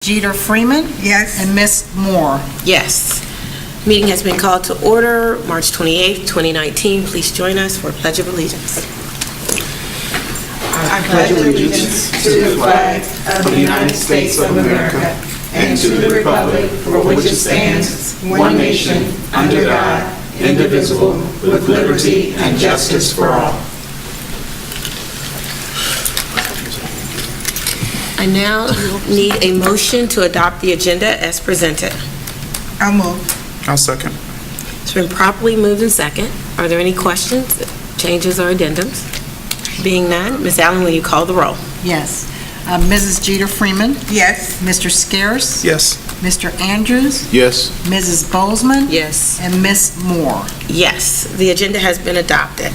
Jeter Freeman. Yes. And Ms. Moore. Yes. Meeting has been called to order March 28th, 2019. Please join us for a Pledge of Allegiance. I pledge allegiance to the flag of the United States of America and to the republic for which it stands, one nation, under God, indivisible, with liberty and justice for all. I now need a motion to adopt the agenda as presented. I'll move. I'll second. It's been properly moved and second. Are there any questions, changes, or addendums? Being none, Ms. Allen, will you call the roll? Yes. Mrs. Jeter Freeman. Yes. Mr. Scarce. Yes. Mr. Andrews. Yes. Mrs. Bozeman. Yes. And Ms. Moore. Yes, the agenda has been adopted.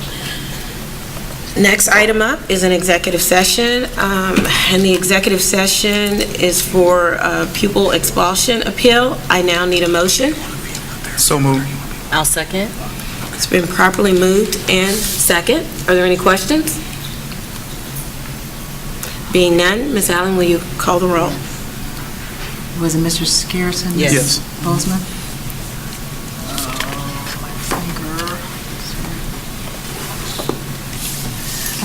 Next item up is an executive session, and the executive session is for pupil expulsion appeal. I now need a motion. So moved. I'll second. It's been properly moved and second. Are there any questions? Being none, Ms. Allen, will you call the roll? Was it Mr. Scarce and Yes. Mrs. Bozeman?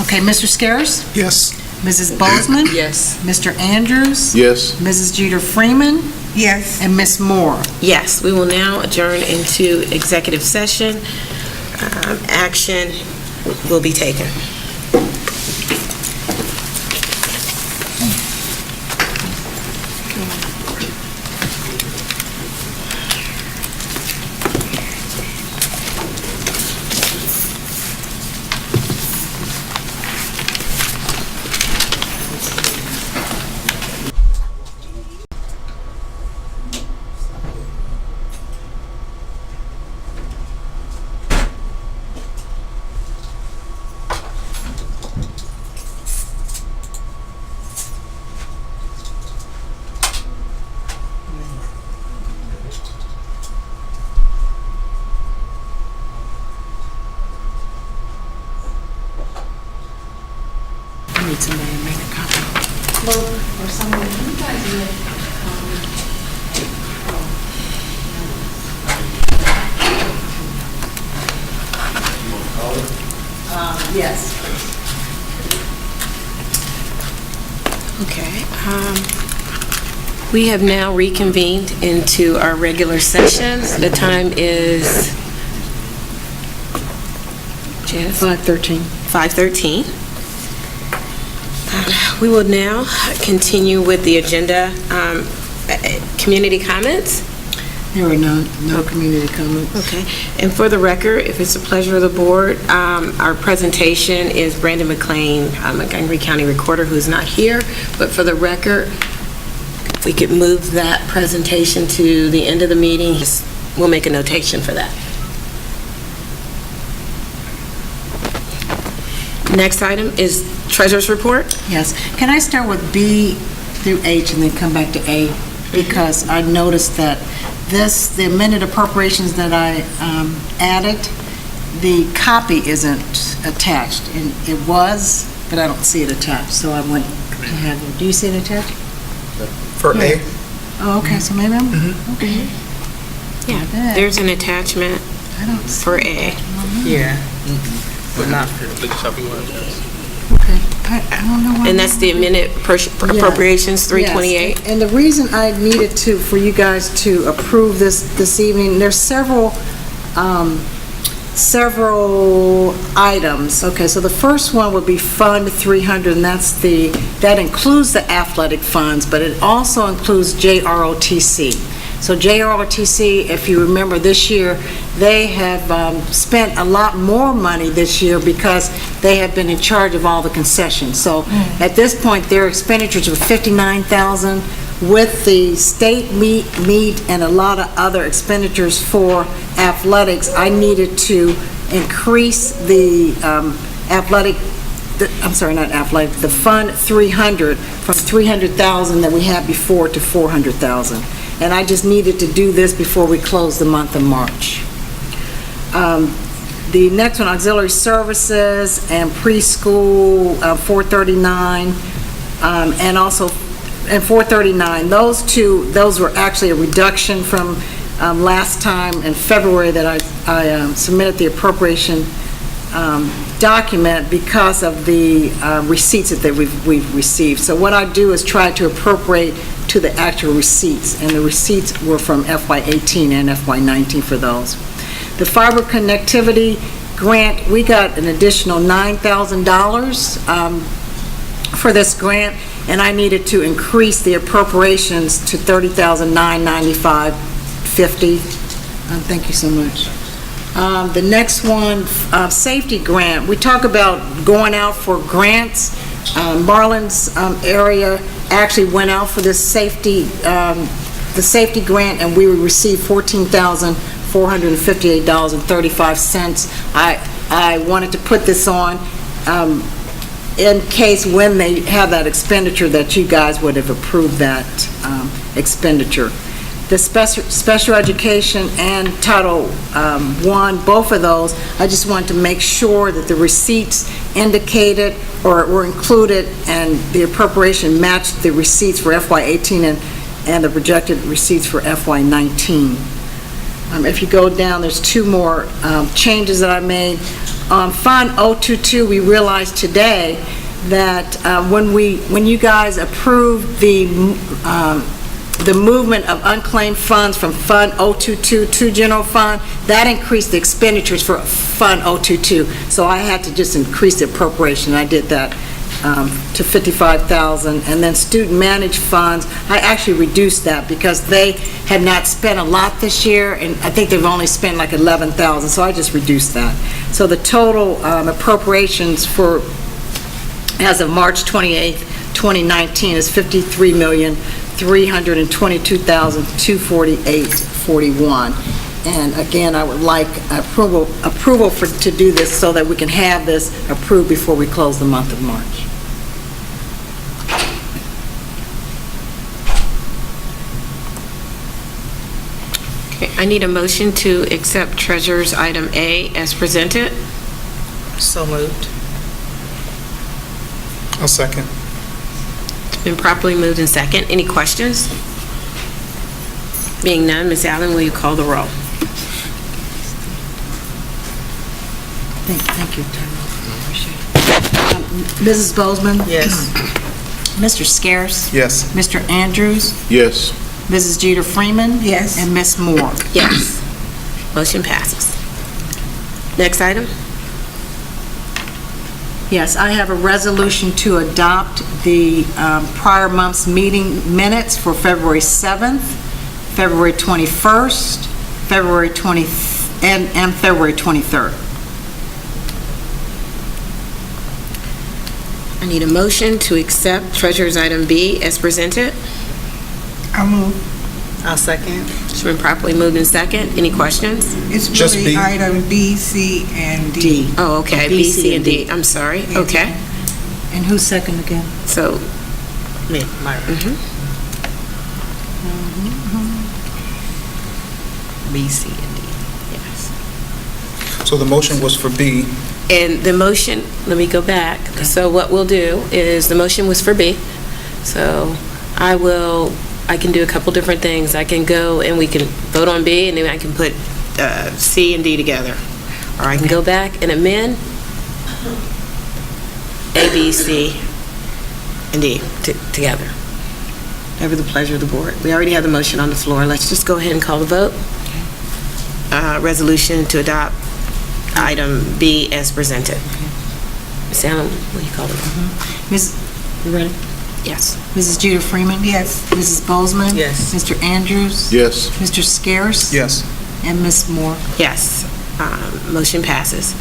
Okay, Mr. Scarce? Yes. Mrs. Bozeman? Yes. Mr. Andrews? Yes. Mrs. Jeter Freeman? Yes. And Ms. Moore. Yes, we will now adjourn into executive session. Action will be taken. I need somebody to make a copy. Or someone, you guys make yes. Okay. We have now reconvened into our regular sessions. The time is, Janice? 5:13. 5:13. We will now continue with the agenda. Community comments? There were no community comments. Okay. And for the record, if it's a pleasure of the board, our presentation is Brandon McLean, Montgomery County Recorder, who's not here. But for the record, if we could move that presentation to the end of the meeting, we'll make a notation for that. Next item is Treasurer's Report. Yes. Can I start with B through H and then come back to A? Because I noticed that the amended appropriations that I added, the copy isn't attached. And it was, but I don't see it attached, so I went ahead. Do you see it attached? For A? Oh, okay, so maybe I'm, okay. Yeah, Okay. there's an attachment I don't see for A. Yeah. But not Okay. I don't know why. And that's the amended appropriations, 328. Yes, and the reason I needed for you guys to approve this evening, there's several items. Okay, so the first one would be Fund 300, and that includes the athletic funds, but it also includes JROTC. So JROTC, if you remember this year, they have spent a lot more money this year because they have been in charge of all the concessions. So at this point, their expenditures were $59,000 with the state meet and a lot of other expenditures for athletics. I needed to increase the the Fund 300 from $300,000 that we had before to $400,000. And I just needed to do this before we close the month of March. The next one, auxiliary services and preschool, 439, and also and 439. Those were actually a reduction from last time in February that I submitted the appropriation document because of the receipts that we've received. So what I do is try to appropriate to the actual receipts, and the receipts were from FY18 and FY19 for those. The fiber connectivity grant, we got an additional $9,000 for this grant, and I needed to increase the appropriations to $30,995.50. Thank you so much. The next one, safety grant. We talk about going out for grants. Marlin's area actually went out for this the safety grant, and we received $14,458.35. I wanted to put this on in case when they have that expenditure that you guys would have approved that expenditure. The special education and Title I, both of those, I just want to make sure that the receipts indicated or were included and the appropriation matched the receipts for FY18 and the projected receipts for FY19. If you go down, there's two more changes that I made. On Fund 022, we realized today that when you guys approved the movement of unclaimed funds from Fund 022 to General Fund, that increased the expenditures for Fund 022. So I had to just increase the appropriation. I did that to $55,000. And then student managed funds, I actually reduced that because they had not spent a lot this year, and I think they've only spent like $11,000, so I just reduced that. So the total appropriations for as of March 28th, 2019 is $53,322,248.41. And again, I would like approval to do this so that we can have this approved before we close the month of March. Okay, I need a motion to accept Treasurer's Item A as presented. So moved. I'll second. It's been properly moved in second. Any questions? Being none, Ms. Allen, will you call the roll? Thank you, Mrs. Bozeman? Yes. Mr. Scarce? Yes. Mr. Andrews? Yes. Mrs. Jeter Freeman? Yes. And Ms. Moore? Yes. Motion passes. Next item? Yes, I have a resolution to adopt the prior month's meeting minutes for February 7th, February 21st, February 20th, and February 23rd. I need a motion to accept Treasurer's Item B as presented. I'll move. I'll second. It's been properly moved in second. Any questions? It's Just really B. item B, C, and D. Oh, okay, B, C, and D. I'm sorry. Okay. And who's second again? So, Me, Myra. B, C, and D. yes. So the motion was for B. And the motion, let me go back. So what we'll do is, the motion was for B. So I can do a couple different things. I can go and we can vote on B, and then I can put C and D together. Or I can go back and amend A, B, C, and D together. Whatever the pleasure of the board. We already have the motion on the floor. Let's just go ahead and call the vote. Resolution to adopt item B as presented. Ms. Allen, will you call the roll? You ready? Yes. Mrs. Jeter Freeman? Yes. Mrs. Bozeman? Yes. Mr. Andrews? Yes. Mr. Scarce? Yes. And Ms. Moore? Yes. Motion passes.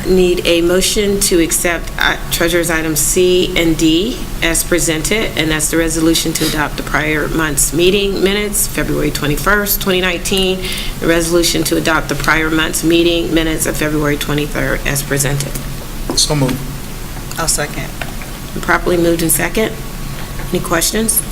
Need a motion to accept Treasurer's Items C and D as presented, and that's the resolution to adopt the prior month's meeting minutes, February 21st, 2019, the resolution to adopt the prior month's meeting minutes of February 23rd as presented. So moved. I'll second. Properly moved in second. Any questions?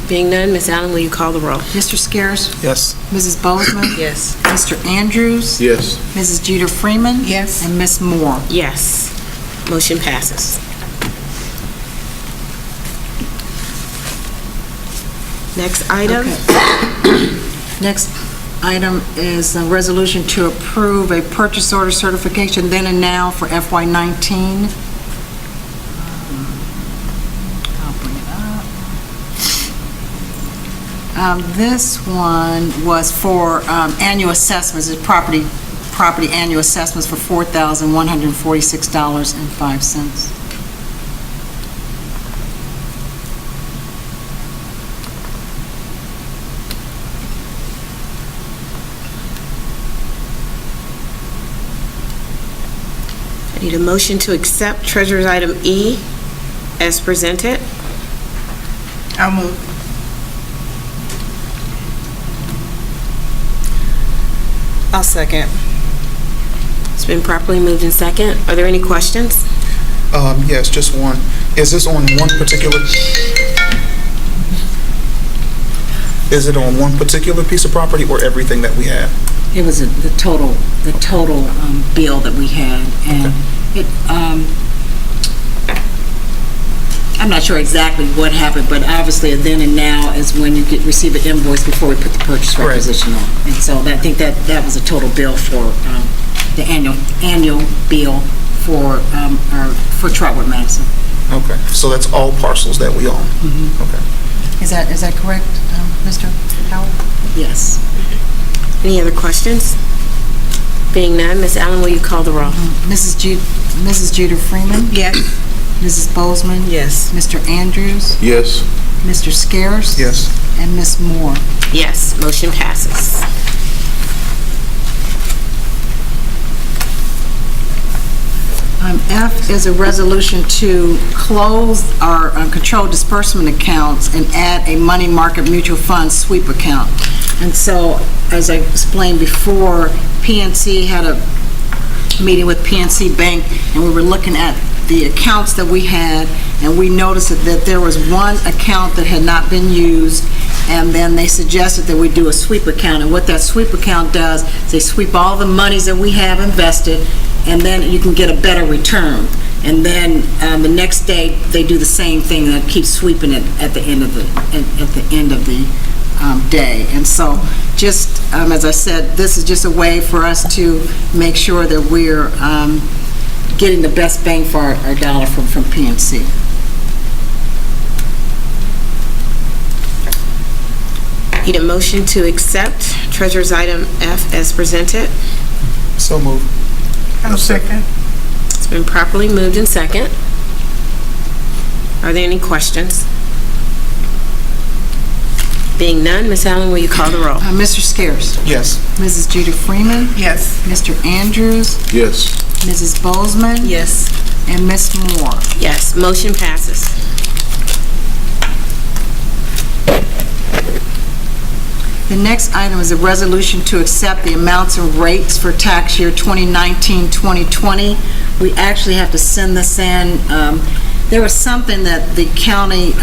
Being none, Ms. Allen, will you call the roll? Mr. Scarce? Yes. Mrs. Bozeman? Yes. Mr. Andrews? Yes. Mrs. Jeter Freeman? Yes. And Ms. Moore? Yes. Motion passes. Next item. Okay. Next item is a resolution to approve a purchase order certification then and now for FY19. I'll bring it up. This one was for annual assessments, it's property annual assessments for $4,146.05. I need a motion to accept Treasurer's Item E as presented. I'll move. I'll second. It's been properly moved in second. Are there any questions? Yes, just one. Is this on one particular? Is it on one particular piece of property or everything that we have? It was the total bill that we had, and I'm not sure exactly what happened, but obviously a then and now is when you receive an invoice before we put the purchase requisition on. And so I think that was a total bill for the annual bill for Trotwood-Madison. Okay, so that's all parcels that we own? Mm-hmm. Okay. Is that correct, Mr. Howard? Yes. Any other questions? Being none, Ms. Allen, will you call the roll? Mrs. Jeter Freeman? Yes. Mrs. Bozeman? Yes. Mr. Andrews? Yes. Mr. Scarce? Yes. And Ms. Moore? Yes, motion passes. F is a resolution to close our controlled disbursement accounts and add a money market mutual fund sweep account. And so, as I explained before, PNC had a meeting with PNC Bank, and we were looking at the accounts that we had, and we noticed that there was one account that had not been used, and then they suggested that we do a sweep account. And what that sweep account does is they sweep all the monies that we have invested, and then you can get a better return. And then the next day, they do the same thing, and keep sweeping it at the end of the day. And so, just as I said, this is just a way for us to make sure that we're getting the best bang for our dollar from PNC. Need a motion to accept Treasurer's Item F as presented. So moved. I'll second. It's been properly moved in second. Are there any questions? Being none, Ms. Allen, will you call the roll? Mr. Scarce? Yes. Mrs. Jeter Freeman? Yes. Mr. Andrews? Yes. Mrs. Bozeman? Yes. And Ms. Moore? Yes, motion passes. The next item is a resolution to accept the amounts and rates for tax year 2019-2020. We actually have to send this in. There was something that the county,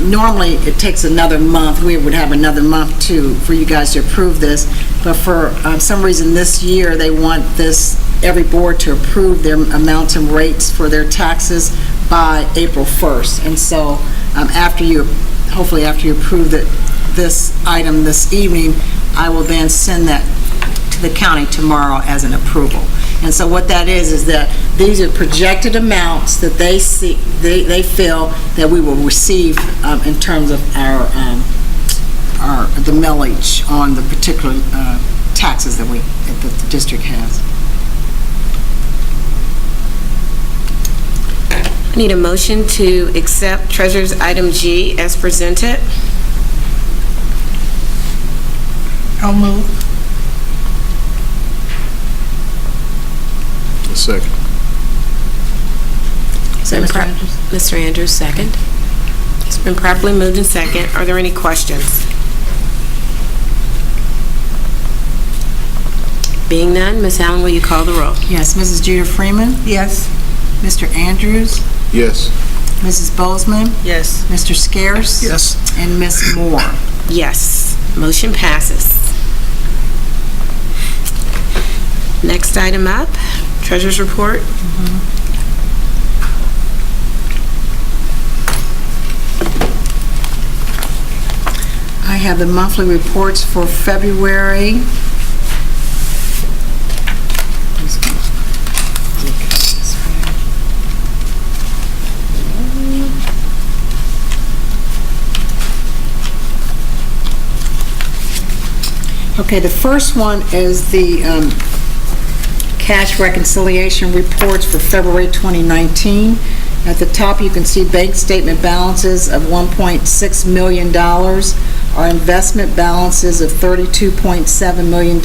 normally it takes another month. We would have another month for you guys to approve this. But for some reason this year, they want every board to approve their amounts and rates for their taxes by April 1st. And so hopefully after you approve this item this evening, I will then send that to the county tomorrow as an approval. And so what that is that these are projected amounts that they feel that we will receive in terms of the millage on the particular taxes that the district has. I need a motion to accept Treasurer's Item G as presented. I'll move. A second. Mr. Andrews, second. It's been properly moved in second. Are there any questions? Being none, Ms. Allen, will you call the roll? Yes, Mrs. Jeter Freeman? Yes. Mr. Andrews? Yes. Mrs. Bozeman? Yes. Mr. Scarce? Yes. And Ms. Moore? Yes, motion passes. Next item up, Treasurer's Report. I have the monthly reports for February. Okay, the first one is the cash reconciliation reports for February 2019. At the top, you can see bank statement balances of $1.6 million, our investment balances of $32.7 million,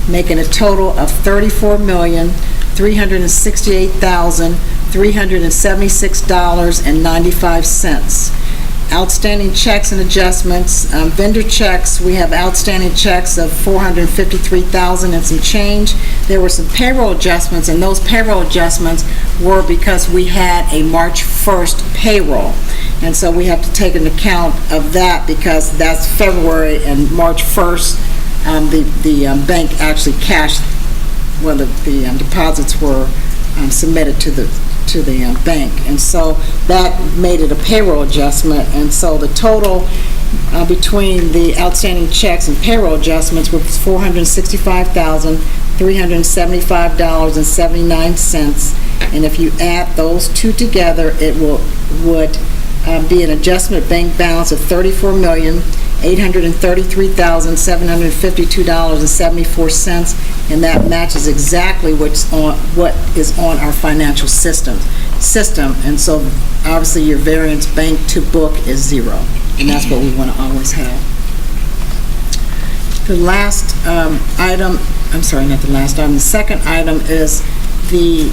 making a total of $34,368,376.95. Outstanding checks and adjustments, vendor checks, we have outstanding checks of $453,000 and some change. There were some payroll adjustments, and those payroll adjustments were because we had a March 1st payroll. And so we have to take into account of that because that's February and March 1st, the bank actually cashed, well, the deposits were submitted to the bank, and so that made it a payroll adjustment, and so the total between the outstanding checks and payroll adjustments was $465,375.79, and if you add those two together, it would be an adjustment bank balance of $34,833,752.74, and that matches exactly what is on our financial system. And so obviously your variance bank to book is 0, and that's what we want to always have. The last item, I'm sorry, not the last item, the second item is the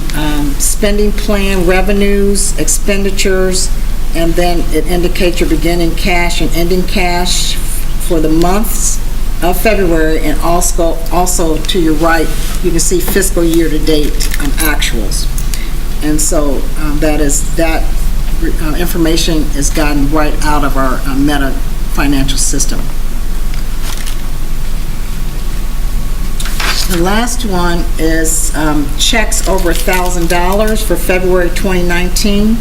spending plan, revenues, expenditures, and then it indicates your beginning cash and ending cash for the months of February, and also to your right, you can see fiscal year-to-date actuals. And so that information is gotten right out of our Meta financial system. The last one is checks over $1,000 for February 2019.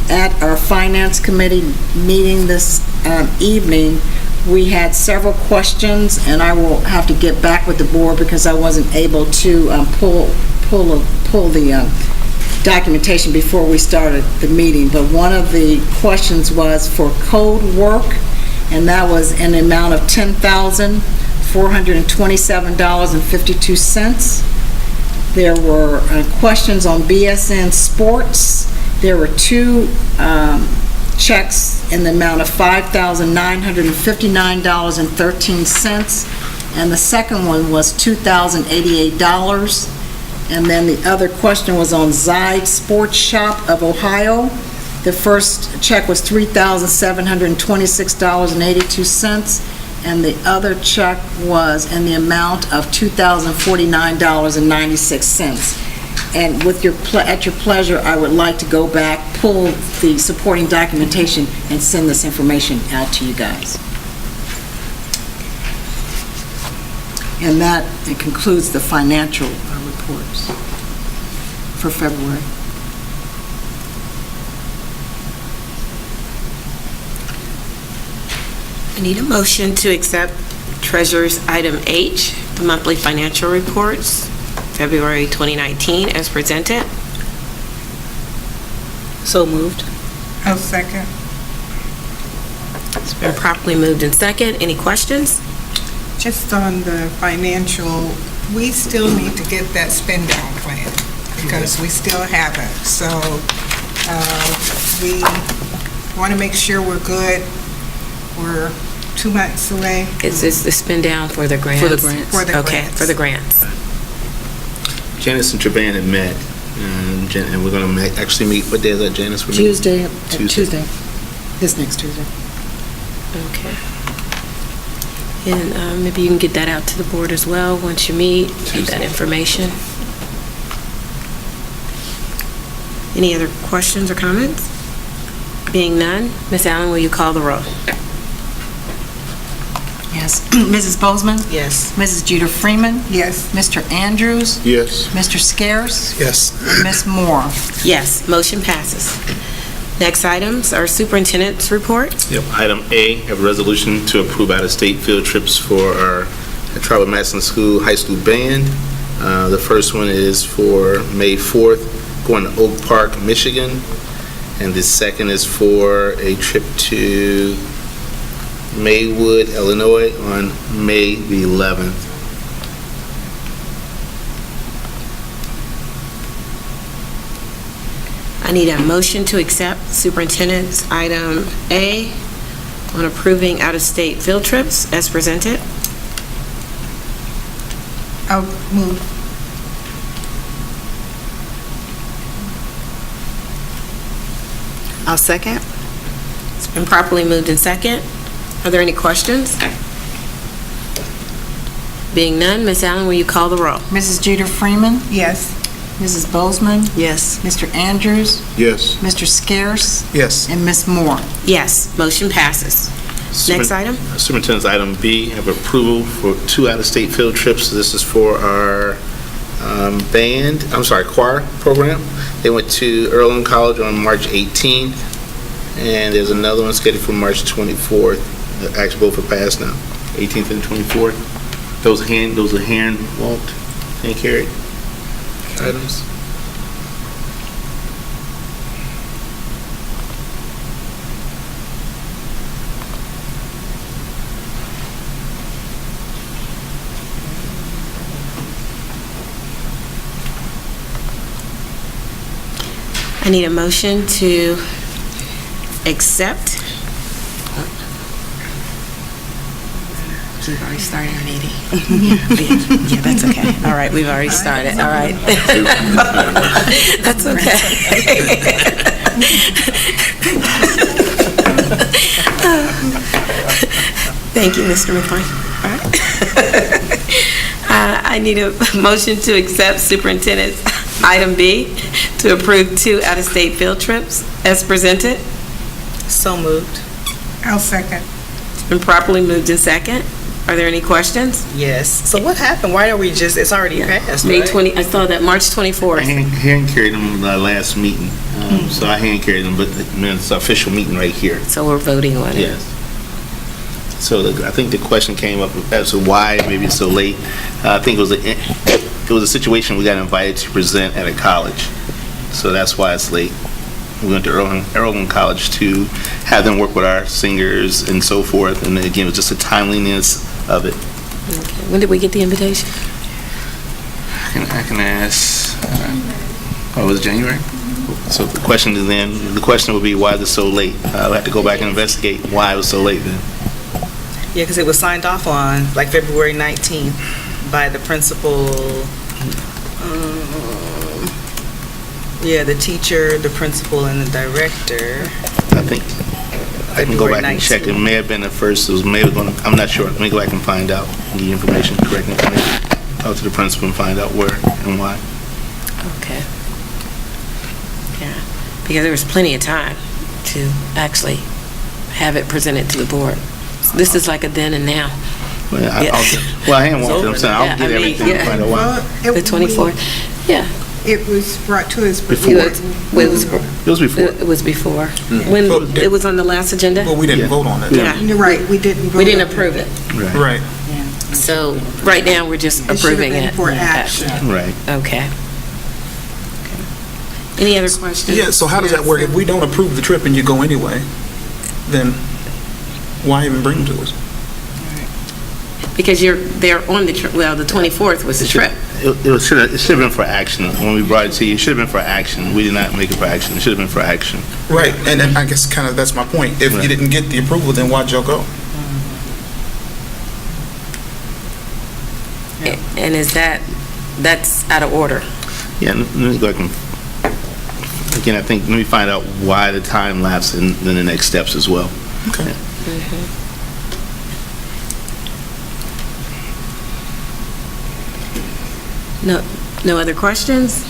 At our Finance Committee meeting this evening, we had several questions, and I will have to get back with the board because I wasn't able to pull the documentation before we started the meeting. But one of the questions was for code work, and that was in the amount of $10,427.52. There were questions on BSN Sports. There were 2 checks in the amount of $5,959.13, and the second one was $2,088. And then the other question was on Zide Sports Shop of Ohio. The first check was $3,726.82, and the other check was in the amount of $2,049.96. And at your pleasure, I would like to go back, pull the supporting documentation, and send this information out to you guys. And that concludes the financial reports for February. I need a motion to accept Treasurer's Item H, the monthly financial reports, February 2019, as presented. So moved. I'll second. It's been properly moved in second. Any questions? Just on the financial, we still need to get that spend down plan because we still haven't. So we want to make sure we're good. We're 2 months away. Is this the spend down for the grants? For the grants. For the Okay, grants. for the grants. Janice and Trevan have met, and we're going to actually meet, what day is that, Janice? We're meeting? Tuesday. This next Tuesday. Okay. And maybe you can get that out to the board as well once you meet, get that information. Any other questions or comments? Being none, Ms. Allen, will you call the roll? Yes. Mrs. Bozeman? Yes. Mrs. Jeter Freeman? Yes. Mr. Andrews? Yes. Mr. Scarce? Yes. And Ms. Moore? Yes, motion passes. Next items are superintendent's report. Yep. Item A, have a resolution to approve out-of-state field trips for our Trotwood-Madison High School Band. The first one is for May 4th, going to Oak Park, Michigan. And the second is for a trip to Maywood, Illinois on May the 11th. I need a motion to accept superintendent's item A on approving out-of-state field trips as presented. I'll move. I'll second. It's been properly moved in second. Are there any questions? Being none, Ms. Allen, will you call the roll? Mrs. Jeter Freeman, Yes. Mrs. Bozeman, Yes. Mr. Andrews, Yes. Mr. Scarce, Yes. and Ms. Moore. Yes, motion passes. Next item? Superintendent's item B, have approval for 2 out-of-state field trips. This is for our choir program. They went to Earlham College on March 18th, and there's another one scheduled for March 24th. Actually, both are passed now, 18th and 24th. Those are hand walked, hand carried items. I need a motion to accept. We've already started our meeting. Yeah, that's okay. All right, we've already started. All right. That's okay. Thank you, Mr. McLean. All right. I need a motion to accept superintendent's item B to approve 2 out-of-state field trips as presented. So moved. I'll second. It's been properly moved in second. Are there any questions? Yes. So what happened? Why are we just, it's already passed, May right? 20, I saw that March 24th. I hand carried them in the last meeting, so I hand carried them, but it's an official meeting right here. So we're voting on it. Yes. So I think the question came up as to why maybe it's so late. I think it was a situation we got invited to present at a college, so that's why it's late. We went to Earlham College to have them work with our singers and so forth, and again, it was just the timeliness of it. Okay. When did we get the invitation? I can ask, what was it, January? So the question would be, why is it so late? I'll have to go back and investigate why it was so late then. Yeah, because it was signed off on like February 19th by the principal, the teacher, the principal, and the director. I can go back and check. It may have been the first, I'm not sure. Let me go back and find out, and give you information, correct information. Talk to the principal and find out where and why. Okay. Yeah, because there was plenty of time to actually have it presented to the board. So this is like a then and now. Well, I hand walked it. I'm saying I'll get everything and find out why. The 24th. Yeah. It was brought to us Before. before. It was before. It was before. When it was on the last agenda? Well, we didn't vote on it. Yeah. You're right, we didn't vote. We didn't on it. approve it. Right. So right now, we're just It should have approving been it. for action. Right. Okay. Any other questions? Yeah, so how does that work? If we don't approve the trip and you go anyway, then why even bring them to us? Because they're on the trip, well, the 24th was the trip. It should have been for action. When we brought it to you, it should have been for action. We did not make it for action. It should have been for action. Right, and then I guess kind of that's my point. If you Right. didn't get the approval, then why'd y'all go? And that's out of order? Yeah, let me go back and, again, I think, let me find out why the time lapsed and then the next steps as well. Okay. No other questions?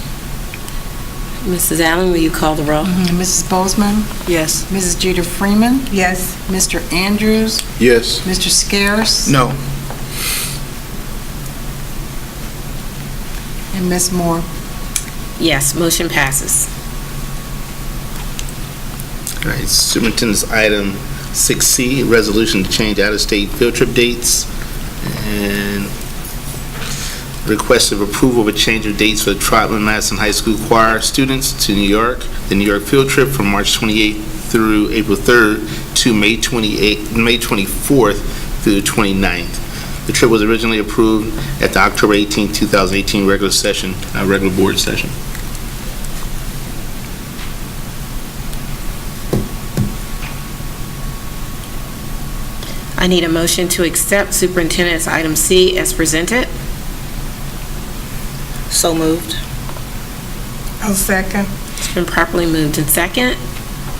Mrs. Allen, will you call the roll? Mrs. Bozeman, Yes. Mrs. Jeter Freeman, Yes. Mr. Andrews, Yes. Mr. Scarce, No. and Ms. Moore. Yes, motion passes. All right, Superintendent's item 6C, resolution to change out-of-state field trip dates, and request of approval of a change of dates for the Trotwood-Madison High School choir students to New York. The New York field trip from March 28th through April 3rd to May 24th through the 29th. The trip was originally approved at the October 18th, 2018 regular board session. I need a motion to accept Superintendent's item C as presented. So moved. I'll second. It's been properly moved and second.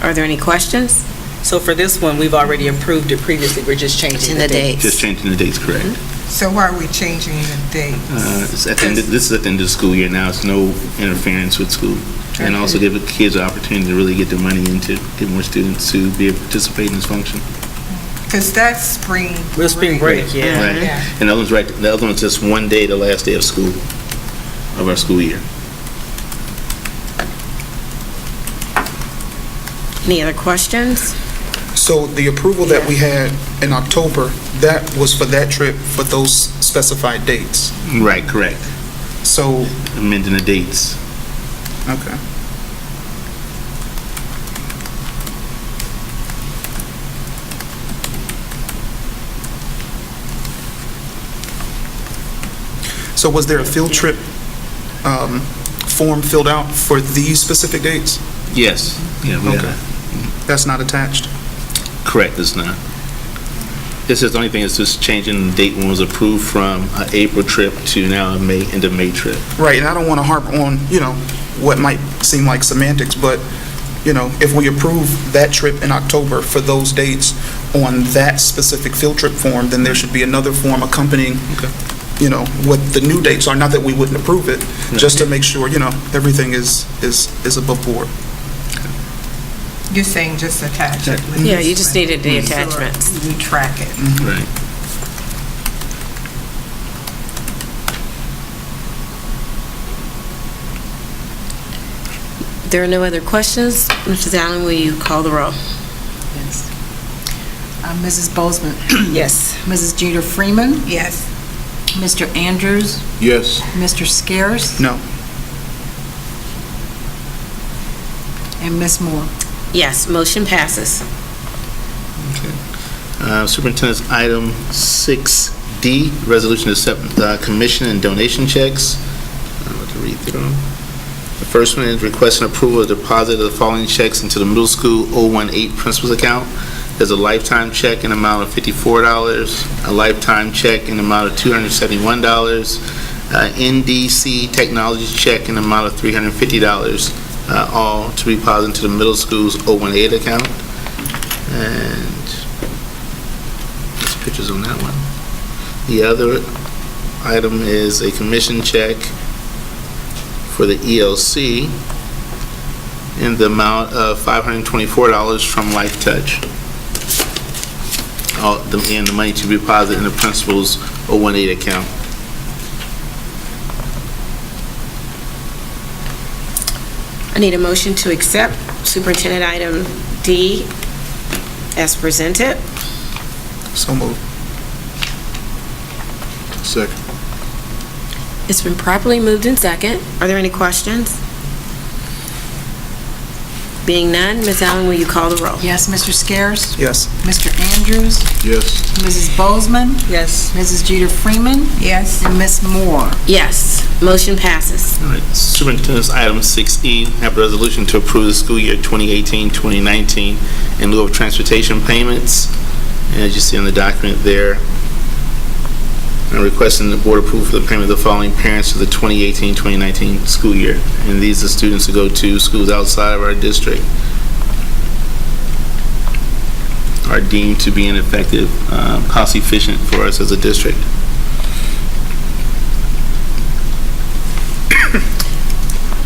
Are there any questions? So for this one, we've already approved it previously, we're just changing the date. Just changing the dates, correct. So why are we changing the date? This is at the end of the school year now. It's no interference with school. And also give the kids the opportunity to really get their money into, get more students to be able to participate in this function. Because that's spring break. We're spring break, yeah. Right. Yeah. And the other one's right, the other one's just one day, the last day of school, of our school year. Any other questions? So the approval that we had in October, that was for that trip for those specified dates. Right, correct. So, Amending the dates. okay. So was there a field trip form filled out for these specific dates? Yes. Yeah, we Okay. That's not attached? correct, it's not. This is the only thing, it's just changing the date when it was approved from an April trip to now a end of May trip. Right, and I don't want to harp on, what might seem like semantics, but, if we approve that trip in October for those dates on that specific field trip form, then there should be another form accompanying, what the new dates are. Not that we wouldn't approve it, just to make sure, everything is above board. You're saying just attach it? with Yeah, this you just one. needed the So attachments. we track it. Right. There are no other questions. Mrs. Allen, will you call the roll? Yes. Mrs. Bozeman. Yes. Mrs. Jeter Freeman. Yes. Mr. Andrews. Yes. Mr. Scares. No. And Ms. Moore. Yes, motion passes. Superintendent's item 6D, resolution to accept commission and donation checks. I'm about to read through them. The first one is requesting approval of deposit of the following checks into the middle school 018 principal's account. There's a lifetime check in the amount of $54, a lifetime check in the amount of $271, NDC technology check in the amount of $350, all to be deposited into the middle school's 018 account. And there's pictures on that one. The other item is a commission check for the ELC in the amount of $524 from Life Touch. And the money to be deposited in the principal's 018 account. I need a motion to accept Superintendent item D as presented. So moved. Second. It's been properly moved in second. Are there any questions? Being none, Ms. Allen, will you call the roll? Yes, Mr. Scares. Yes. Mr. Andrews. Yes. Mrs. Bozeman. Yes. Mrs. Jeter Freeman. Yes. And Ms. Moore. Yes, motion passes. All right, Superintendent's item 6E, have a resolution to approve the school year 2018-2019 in lieu of transportation payments. And as you see on the document there, I'm requesting the board approval for the payment of the following parents for the 2018-2019 school year. And these are students who go to schools outside of our district, are deemed to be ineffective, cost efficient for us as a district.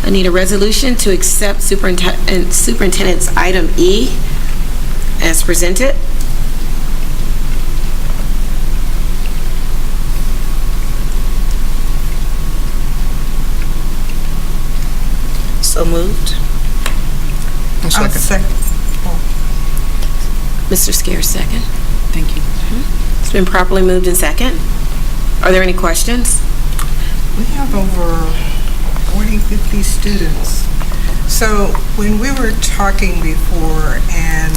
I need a resolution to accept Superintendent's item E as presented. So moved. I'll I'll second. second. Mr. Scares, second. Thank you. It's been properly moved in second. Are there any questions? We have over 40, 50 students. So when we were talking before and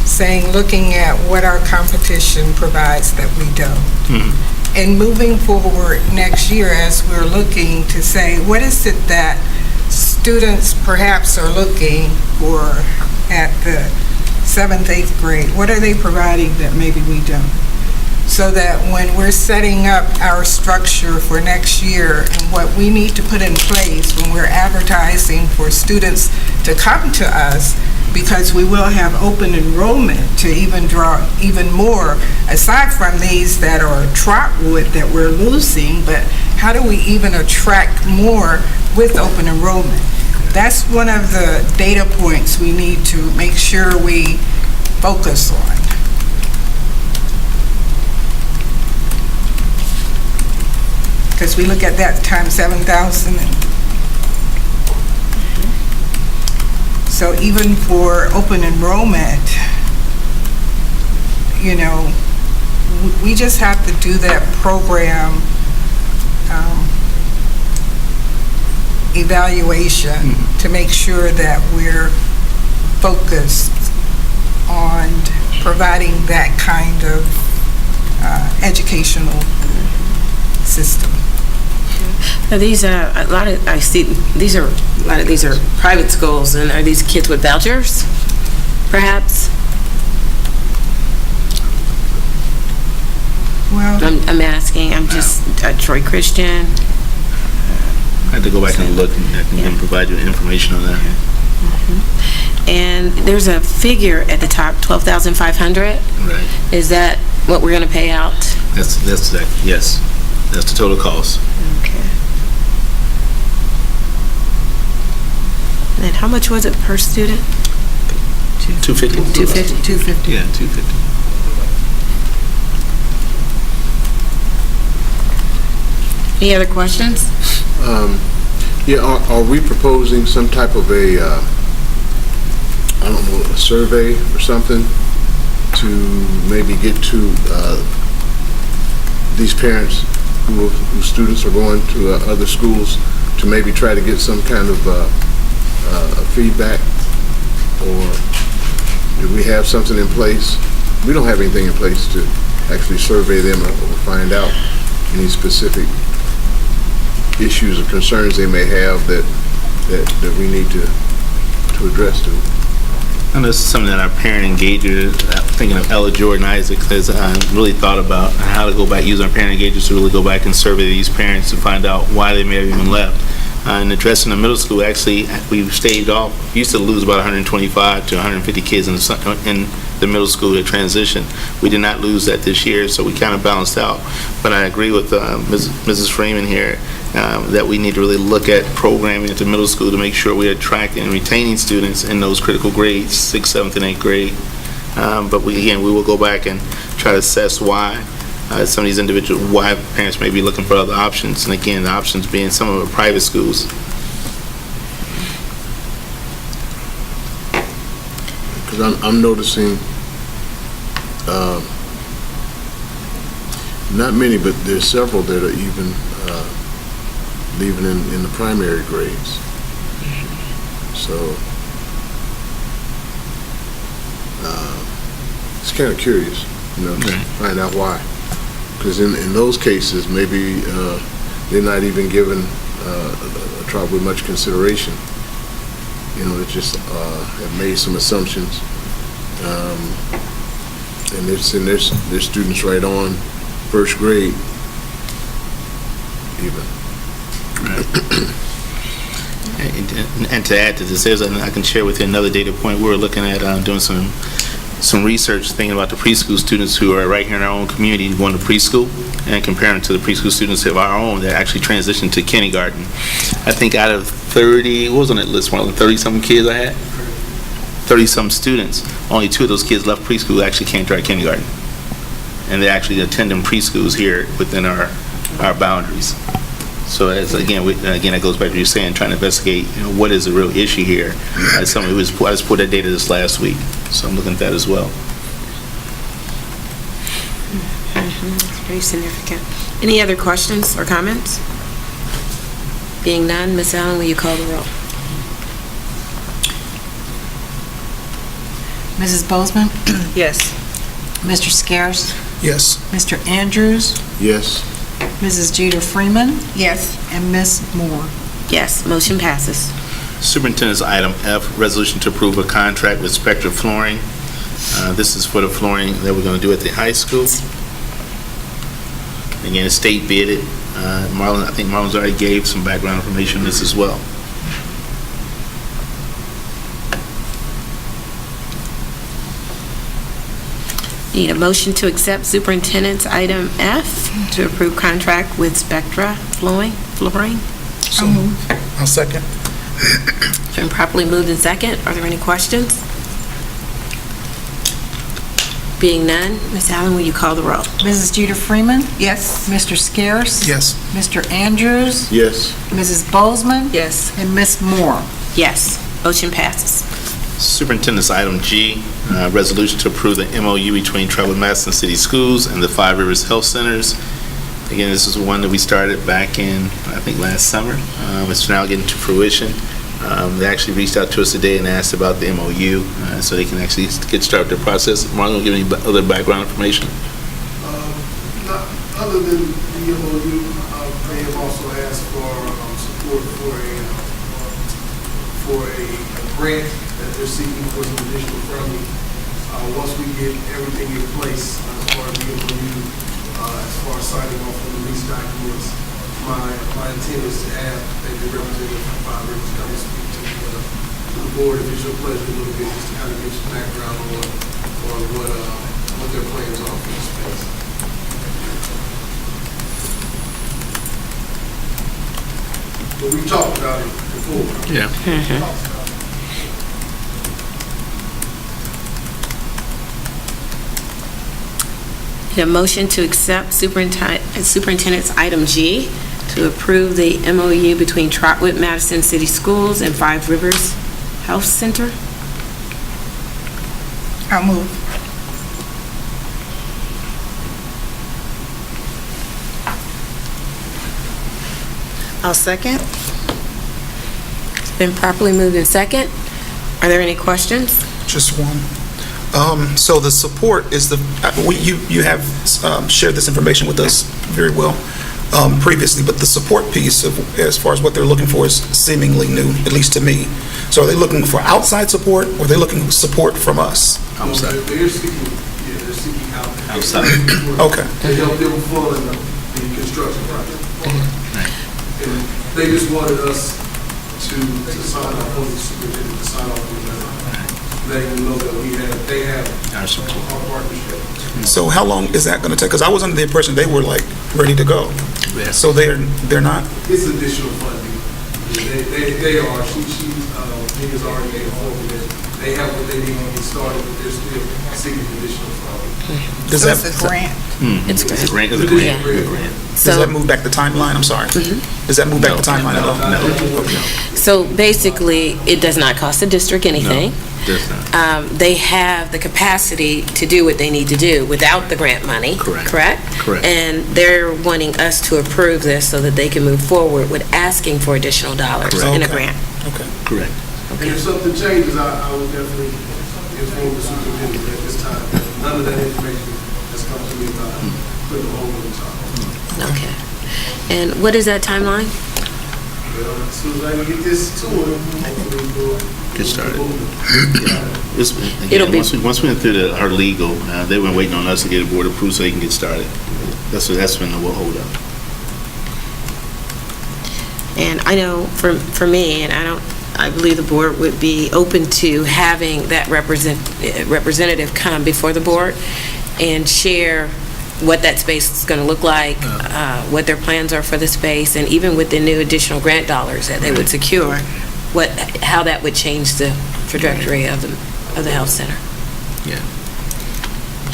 saying, looking at what our competition provides that we don't, and moving forward next year as we're looking to say, what is it that students perhaps are looking for at the 7th, 8th grade? What are they providing that maybe we don't? So that when we're setting up our structure for next year and what we need to put in place when we're advertising for students to come to us, because we will have open enrollment to even draw even more, aside from these that are Trotwood that we're losing, but how do we even attract more with open enrollment? That's one of the data points we need to make sure we focus on. Because we look at that times 7,000. So even for open enrollment, you know, we just have to do that program evaluation to make sure that we're focused on providing that kind of educational system. Now, these are a lot of, I see, these are, a lot of these are private schools, and are these kids with vouchers, perhaps? Well, I'm asking, I'm just, Troy Christian. I had to go back and look, and I can provide you information on that. And there's a figure at the top, 12,500. Right. Is that what we're going to pay out? That's yes. That's the total cost. Okay. And how much was it per student? 250. 250. 250. Yeah, 250. Any other questions? Yeah, are we proposing some type of a, I don't know, a survey or something to maybe get to these parents whose students are going to other schools to maybe try to get some kind of feedback? Or do we have something in place? We don't have anything in place to actually survey them or find out any specific issues or concerns they may have that we need to address to them. And this is something that our parent engager, thinking of Ella Jordan Isaac, has really thought about how to go back, use our parent engagers to really go back and survey these parents to find out why they may have even left. And addressing the middle school, actually, we've staved off. We used to lose about 125 to 150 kids in the middle school that transition. We did not lose that this year, so we kind of balanced out. But I agree with Mrs. Freeman here that we need to really look at programming at the middle school to make sure we're attracting and retaining students in those critical grades, 6th, 7th, and 8th grade. But we will go back and try to assess why some of these individuals, why parents may be looking for other options. And again, the options being some of the private schools. Because I'm noticing, not many, but there's several that are even leaving in the primary grades. So it's kind of curious, to find out why. Because in those cases, maybe they're not even given a Trotwood much consideration. They just have made some assumptions, and they're students right on first grade, even. Right. And to add to this, I can share with you another data point. We're looking at doing some research, thinking about the preschool students who are right here in our own community going to preschool, and comparing to the preschool students of our own that actually transitioned to kindergarten. I think out of 30, what was on that list, one of the 30-something kids I had? 30-some students, only 2 of those kids left preschool actually came to our kindergarten. And they're actually attending preschools here within our boundaries. So as again, that goes back to you saying, trying to investigate, what is the real issue here. I just pulled that data this last week, so I'm looking at that as well. It's pretty significant. Any other questions or comments? Being none, Ms. Allen, will you call the roll? Mrs. Bozeman? Yes. Mr. Scares? Yes. Mr. Andrews? Yes. Mrs. Jeter Freeman? Yes. And Ms. Moore? Yes, motion passes. Superintendent's item F, resolution to approve a contract with Spectra flooring. This is for the flooring that we're going to do at the high school. Again, it's state bidded. Marlon, I think Marlon's already gave some background information on this as well. Need a motion to accept superintendent's item F to approve contract with Spectra flooring. I'll second. It's been properly moved in second. Are there any questions? Being none, Ms. Allen, will you call the roll? Mrs. Jeter Freeman? Yes. Mr. Scares? Yes. Mr. Andrews? Yes. Mrs. Bozeman? Yes. And Ms. Moore? Yes, motion passes. Superintendent's item G, resolution to approve the MOU between Trotwood-Madison City Schools and the Five Rivers Health Centers. Again, this is one that we started back in, I think, last summer. It's now getting to fruition. They actually reached out to us today and asked about the MOU, so they can actually get started the process. Marlon, will give any other background information? Not other than the MOU, they have also asked for support for a grant that they're seeking for some additional funding. Once we get everything in place as far as the MOU, as far as signing off on the lease documents, my intent is to have maybe a representative from Five Rivers come and speak to the board, if it's your pleasure, a little bit, just to kind of give some background on what their plans are for the space. But we've talked about it before. Yeah. A motion to accept superintendent's item G to approve the MOU between Trotwood-Madison City Schools and Five Rivers Health Center. I'll move. I'll second. It's been properly moved in second. Are there any questions? Just one. So the support is you have shared this information with us very well previously, but the support piece as far as what they're looking for is seemingly new, at least to me. So are they looking for outside support, or are they looking for support from us? Outside. They're seeking Outside. Okay. to help them fund the construction project. And they just wanted us to sign off on the superintendent, to sign off on the letter. Letting them know that they have Our support. our partnership. So how long is that going to take? Because I was under the impression they were like ready to go. Yeah. So they're not. It's additional funding. They are. Nina's already made a point that they have what they need to get started, but they're still seeking additional funding. Does So that it's a grant. It's It's a grant. Yeah. does So, that move back the timeline? I'm sorry. Does that move back the timeline at all? so basically, it does not cost the district anything. Does not. They have the capacity to do what they need to do without the grant money. Correct. Correct? Correct. And they're wanting us to approve this so that they can move forward with asking for additional dollars in a Okay. grant. Okay. Correct. And if something changes, I would definitely inform the superintendent at this time. None of that information has come to me about putting a hold on the top. Okay. And what is that timeline? Well, as soon as I can get this to them, hopefully we'll Get started. move. It'll be- Once we went through our legal, they were waiting on us to get a board approved so they can get started. That's when we'll hold up. And I know for me, and I believe the board would be open to having that representative come before the board and share what that space is going to look like, what their plans are for the space, and even with the new additional grant dollars that they would secure, how that would change the trajectory of the health center. Yeah.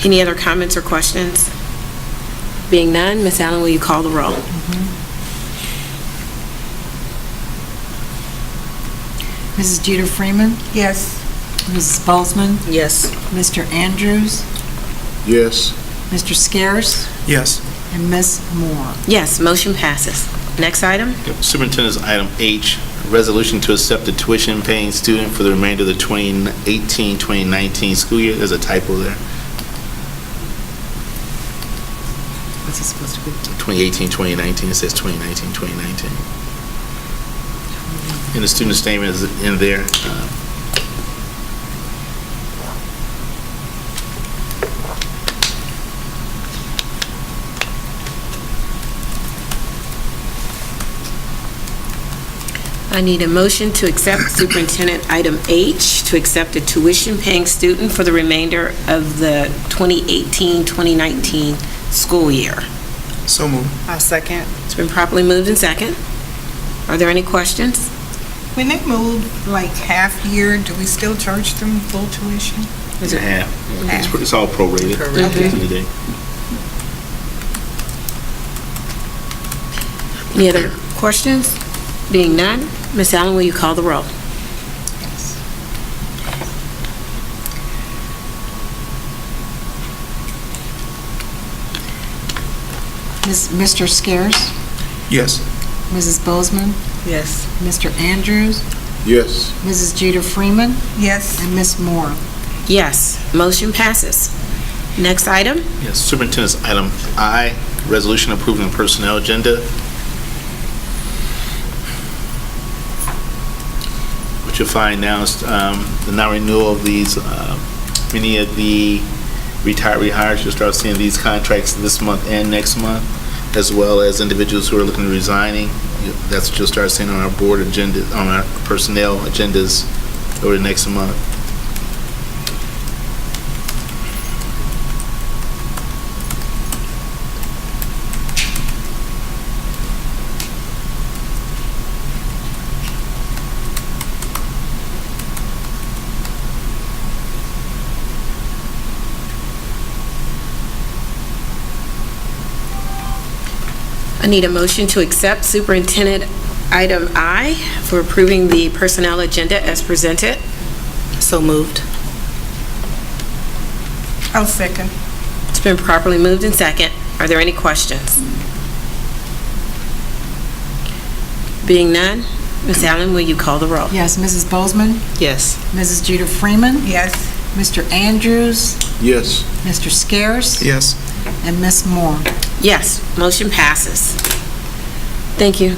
Any other comments or questions? Being none, Ms. Allen, will you call the roll? Mrs. Jeter Freeman? Yes. Mrs. Bozeman? Yes. Mr. Andrews? Yes. Mr. Scares? Yes. and Ms. Moore. Yes, motion passes. Next item? Superintendent's item H, resolution to accept the tuition-paying student for the remainder of the 2018-2019 school year. There's a typo there. What's it supposed to be? 2018-2019, it says 2019-2019. And the student statement is in there. I need a motion to accept Superintendent Item H, to accept a tuition-paying student for the remainder of the 2018-2019 school year. So moved. I'll second. It's been properly moved and second. Are there any questions? When they move like half year, do we still charge them full tuition? It's a half. It's all prorated at the end of the day. Any other questions? Being none, Ms. Allen, will you call the roll? Mr. Scares, Yes. Mrs. Bozeman, Yes. Mr. Andrews, Yes. Mrs. Jeter Freeman, Yes. and Ms. Moore. Yes, motion passes. Next item? Yes, Superintendent's item I, resolution approving the personnel agenda. What you'll find now is the non-renewal of these, many of the retired rehires. You'll start seeing these contracts this month and next month, as well as individuals who are looking at resigning. That's what you'll start seeing on our board agenda, on our personnel agendas over the next month. I need a motion to accept Superintendent Item I for approving the personnel agenda as presented. So moved. I'll second. It's been properly moved and second. Are there any questions? Being none, Ms. Allen, will you call the roll? Yes, Mrs. Bozeman, Yes. Mrs. Jeter Freeman, Yes. Mr. Andrews, Yes. Mr. Scares, Yes. and Ms. Moore. Yes, motion passes. Thank you,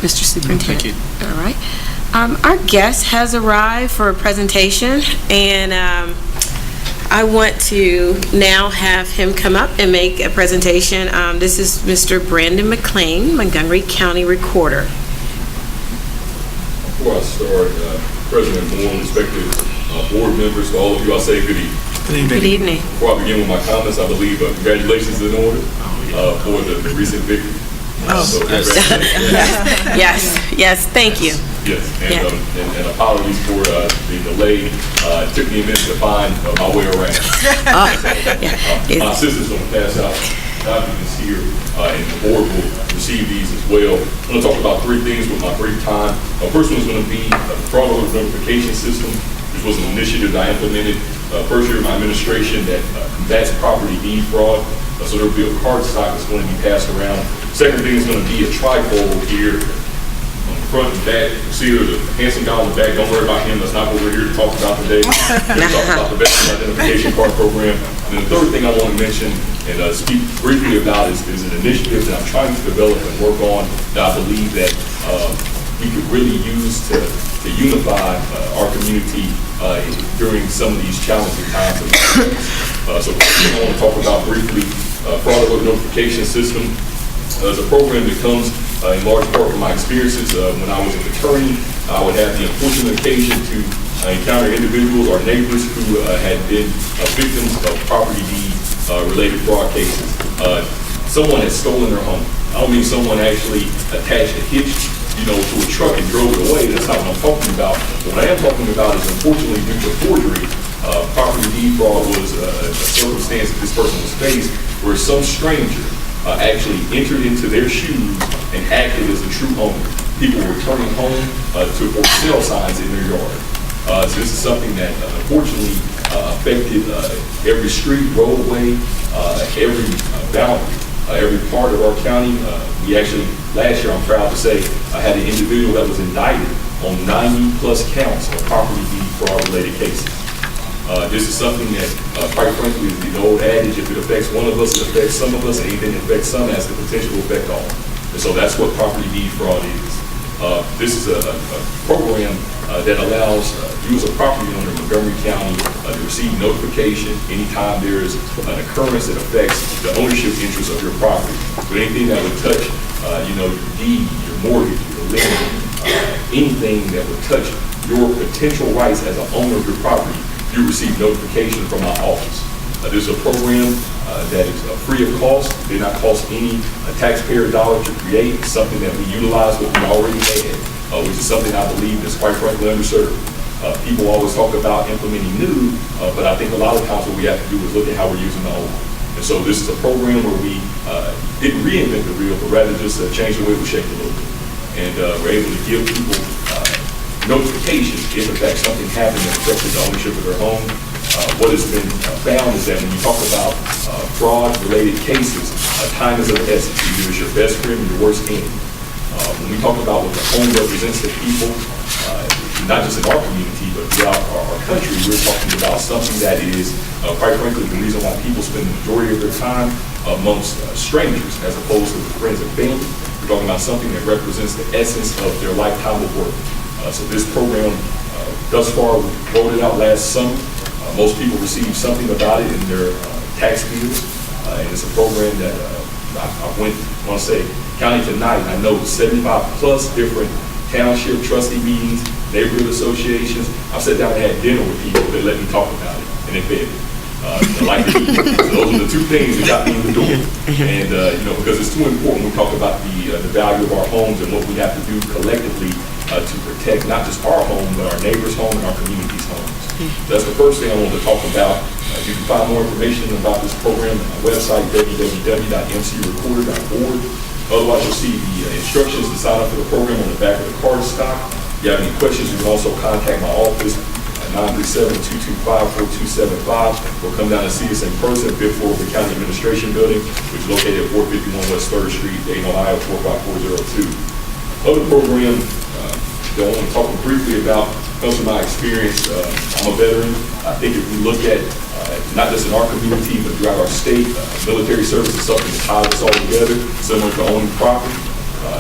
Mr. Superintendent. Thank you. All right. Our guest has arrived for a presentation, and I want to now have him come up and make a presentation. This is Mr. Brandon McLean, Montgomery County Recorder. Before I start, President Moore, respected board members, to all of you, I'll say good evening. Good evening. Good evening. Before I begin with my comments, I believe congratulations in order for the recent victory. So congratulations. Yes, thank you. Yes, Yeah. and apologies for the delay. It took me a minute to find my way around. My assistant's going to pass out documents here, and the board will receive these as well. I'm going to talk about three things with my brief time. First one is going to be the fraud alert notification system. This was an initiative that I implemented first year of my administration that combats property deed fraud. So there will be a card stock that's going to be passed around. Second thing is going to be a trifold here on the front and back. You see there's a handsome guy on the back. Don't worry about him. That's not what we're here to talk about today. We're going to talk about the veteran identification card program. And then the third thing I want to mention and speak briefly about is an initiative that I'm trying to develop and work on that I believe that we could really use to unify our community during some of these challenging times. So I want to talk about briefly fraud alert notification system. It's a program that comes in large part from my experiences. When I was an attorney, I would have the unfortunate occasion to encounter individuals or neighbors who had been victims of property deed related fraud cases. Someone had stolen their home. I don't mean someone actually attached a hitch to a truck and drove it away. That's not what I'm talking about. But what I am talking about is, unfortunately, due to forgery, property deed fraud was a circumstance that this person was faced where some stranger actually entered into their shoes and acted as a true owner. People were returning home to for sale signs in their yard. So this is something that, unfortunately, affected every street, roadway, every boundary, every part of our county. We actually, last year, I'm proud to say, I had an individual that was indicted on 90-plus counts of property deed fraud-related cases. This is something that, quite frankly, is the old adage, if it affects one of us, it affects some of us, and anything that affects some has the potential to affect all. And so that's what property deed fraud is. This is a program that allows you as a property owner in Montgomery County to receive notification anytime there is an occurrence that affects the ownership interest of your property. So anything that would touch, your deed, your mortgage, your lien, anything that would touch your potential rights as an owner of your property, you receive notification from our office. This is a program that is free of cost. It did not cost any taxpayer dollar to create. It's something that we utilize what we already had, which is something I believe is quite frankly underserved. People always talk about implementing new, but I think a lot of times what we have to do is look at how we're using the old. And so this is a program where we didn't reinvent the wheel, but rather just change the way we shape a little bit. And we're able to give people notification if in fact something happened that affected the ownership of their home. What has been found is that when you talk about fraud-related cases, time is of the essence. Either it's your best friend or your worst enemy. When we talk about what the home represents to people, not just in our community, but throughout our country, we're talking about something that is, quite frankly, the reason why people spend the majority of their time amongst strangers as opposed to friends and family. We're talking about something that represents the essence of their lifetime of work. So this program, thus far, we rolled it out last summer. Most people receive something about it in their tax bills. And it's a program that I want to say, county tonight, I know 75 plus different township trustee meetings, neighborhood associations. I've sat down and had dinner with people that let me talk about it, and they fed me. I like to eat. So those are the two things that got me in the door. And, because it's too important, we talk about the value of our homes and what we have to do collectively to protect not just our home, but our neighbor's home and our community's homes. That's the first thing I wanted to talk about. You can find more information about this program on our website, www.mcrecorder.org. Otherwise, you'll see the instructions to sign up for the program on the back of the card stock. If you have any questions, you can also contact my office at 937-225-4275, or come down and see us in person, 5th floor of the County Administration Building, which is located at 451 West 3rd Street, Dayton, Ohio, 45402. Other program that I want to talk briefly about comes from my experience. I'm a veteran. I think if we look at, not just in our community, but throughout our state, military service is something that ties us all together, similar to owning property.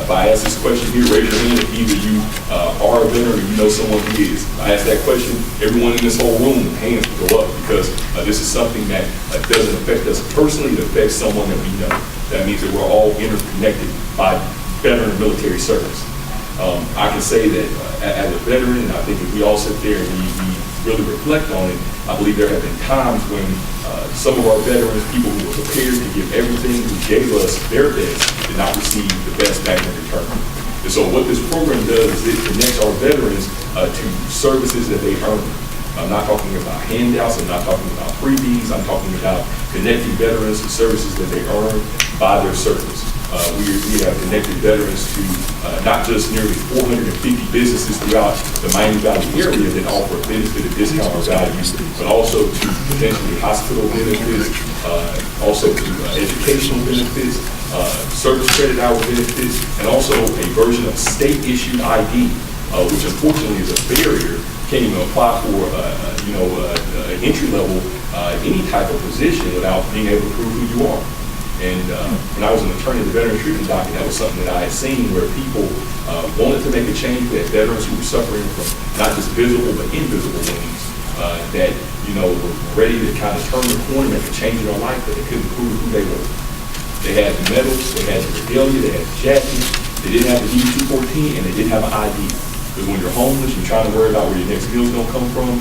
If I ask this question here, raise your hand if either you are a veteran or you know someone who is. If I ask that question, everyone in this whole room, hands will go up, because this is something that doesn't affect us personally, it affects someone that we know. That means that we're all interconnected by veteran military service. I can say that as a veteran, and I think if we all sit there and we really reflect on it, I believe there have been times when some of our veterans, people who were prepared to give everything, who gave us their best, did not receive the best back in return. And so what this program does is it connects our veterans to services that they earn. I'm not talking about handouts, I'm not talking about freebies, I'm talking about connecting veterans to services that they earn by their service. We have connected veterans to not just nearly 450 businesses throughout the Miami Valley area that offer a benefit of discount or value, but also to potentially hospital benefits, also to educational benefits, service credit hour benefits, and also a version of state-issued ID, which unfortunately is a barrier. Can't even apply for entry level any type of position without being able to prove who you are. And when I was an attorney at the Veterans Treatment Docket, that was something that I had seen where people wanted to make a change. We had veterans who were suffering from not just visible but invisible wounds that were ready to kind of turn the corner and make a change in their life, but they couldn't prove who they were. They had the medals, they had the regalia, they had the jacket, they didn't have the D-214, and they didn't have an ID. Because when you're homeless, you're trying to worry about where your next meal's going to come from,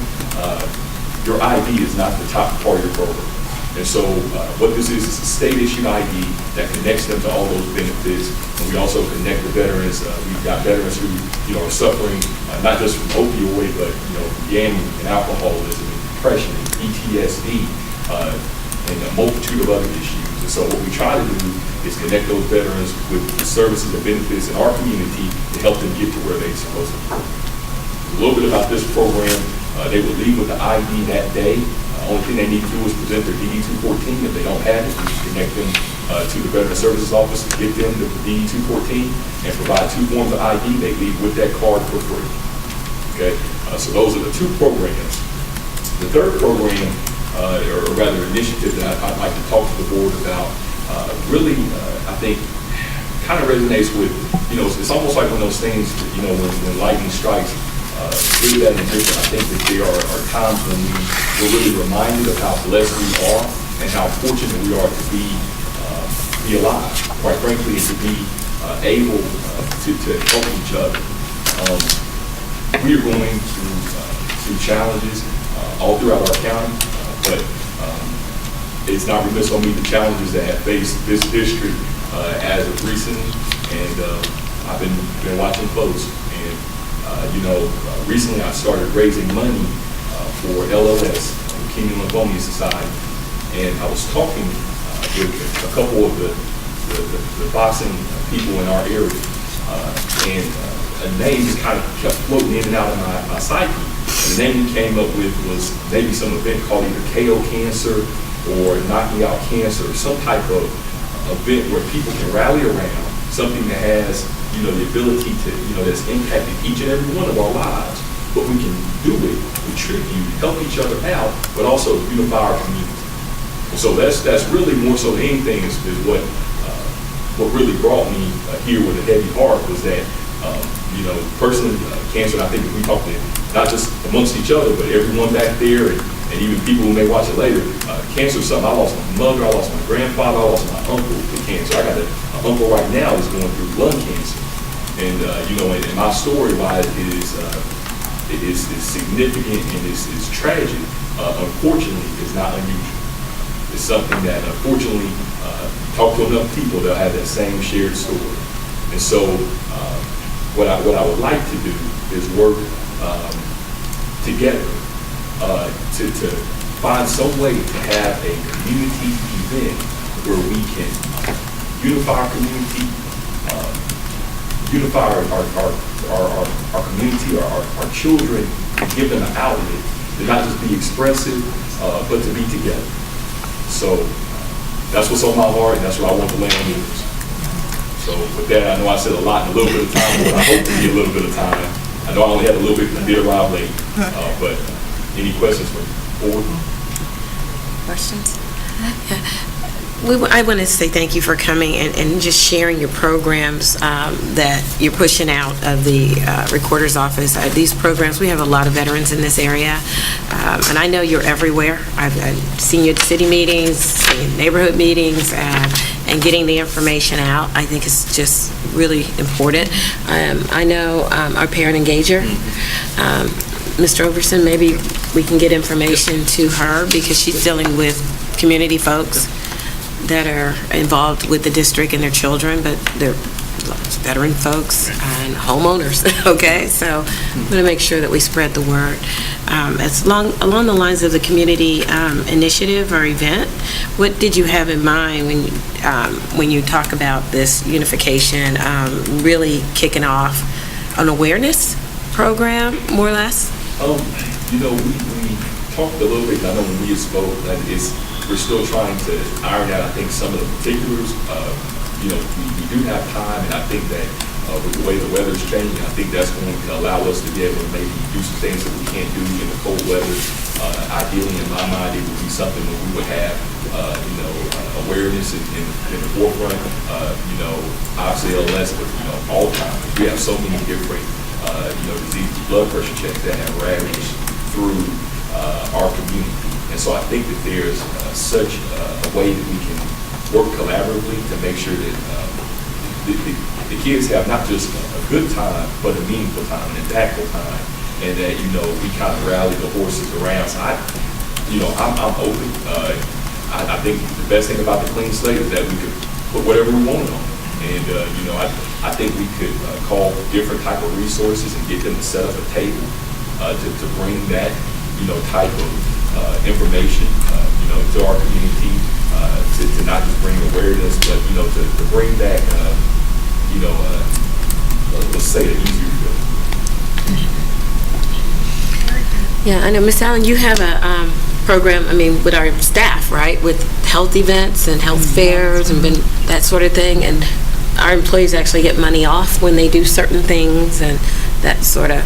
your ID is not the top part of your program. And so what this is a state-issued ID that connects them to all those benefits. And we also connect the veterans. We've got veterans who are suffering not just from opioid, but gambling and alcoholism and depression and PTSD and a multitude of other issues. And so what we try to do is connect those veterans with the services and benefits in our community to help them get to where they're supposed to be. A little bit about this program. They would leave with the ID that day. Only thing they need to do is present their DD-214. If they don't have it, we just connect them to the Veteran Services Office to get them the DD-214 and provide 2 forms of ID. They leave with that card for free. Okay, so those are the 2 programs. The third program, or rather initiative that I'd like to talk to the board about, really, I think, kind of resonates with, it's almost like one of those things, when lightning strikes, through that indifferent. I think that there are times when we're really reminded of how blessed we are and how fortunate we are to be alive, quite frankly, and to be able to help each other. We are going through challenges all throughout our county, but it's not remiss on me the challenges that have faced this district as of recently, and I've been watching close. And recently I started raising money for LLS, Kingdom Lymphoma Society, and I was talking with a couple of the boxing people in our area, and a name just kind of kept floating in and out of my psyche. And the name he came up with was maybe some event called either KO Cancer or Knocking Out Cancer, or some type of event where people can rally around something that has, the ability to, that's impacted each and every one of our lives. But we can do it, contribute, help each other out, but also unify our community. And so that's really more so than anything is what really brought me here with a heavy heart was that, personally, cancer, and I think if we talk to not just amongst each other, but everyone back there, and even people who may watch it later, cancer is something. I lost my mother, I lost my grandfather, I lost my uncle to cancer. I got an uncle right now who's going through lung cancer. And, and my story, while it is significant and is tragic, unfortunately, is not unusual. It's something that, unfortunately, talk to enough people, they'll have that same shared story. And so, what I would like to do is work together to find some way to have a community event where we can unify our community, unify our community, our children, and give them an outlet to not just be expressive, but to be together. So that's what's on my heart, and that's what I want to land on yours. So with that, I know I said a lot in a little bit of time, but I hope to get a little bit of time. I know I only had a little bit, I did arrive late, but any questions from the board? Questions? I want to say thank you for coming and just sharing your programs that you're pushing out of the Recorder's Office. These programs, we have a lot of veterans in this area, and I know you're everywhere. I've seen you at city meetings, seen neighborhood meetings, and getting the information out, I think is just really important. I know our parent engager, Mr. Overson, maybe we can get information to her because she's dealing with community folks that are involved with the district and their children, but they're veteran folks and homeowners, okay? So I'm going to make sure that we spread the word. It's along the lines of the community initiative or event, what did you have in mind when you talk about this unification, really kicking off an awareness program, more or less? We talked a little bit, I know when we spoke, that we're still trying to iron out, I think, some of the particulars. We do have time, and I think that with the way the weather's changing, I think that's going to allow us to be able to maybe do some things that we can't do in the cold weather. Ideally, in my mind, it would be something where we would have, awareness in the forefront. Obviously LS, but all the time. We have so many different, disease, blood pressure checks that have ravaged through our community. And so I think that there's such a way that we can work collaboratively to make sure that the kids have not just a good time, but a meaningful time, an impactful time, and that, we kind of rally the horses around. So I'm open. I think the best thing about the clean slate is that we could put whatever we want on it. And, I think we could call different type of resources and get them to set up a table to bring that, type of information, to our community, to not just bring awareness, but, to bring back, let's say, an easier feeling. Yeah, I know, Ms. Allen, you have a program, with our staff, right, with health events and health fairs and that sort of thing, and our employees actually get money off when they do certain things and that sort of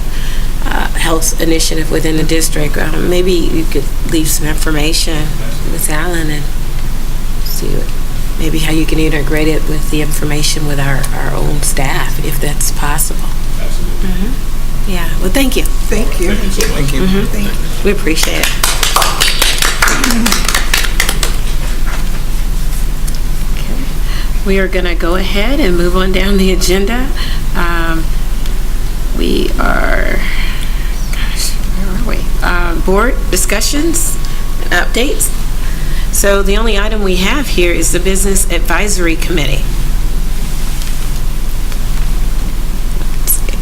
health initiative within the district. Maybe you could leave some information, Ms. Allen, and see maybe how you can integrate it with the information with our own staff, if that's possible. Absolutely. Yeah, well, thank you. Thank you. Thank you so much. Thank you. We appreciate it. Okay. We are going to go ahead and move on down the agenda. We are, where are we? Board discussions and updates. So the only item we have here is the Business Advisory Committee. Let's see.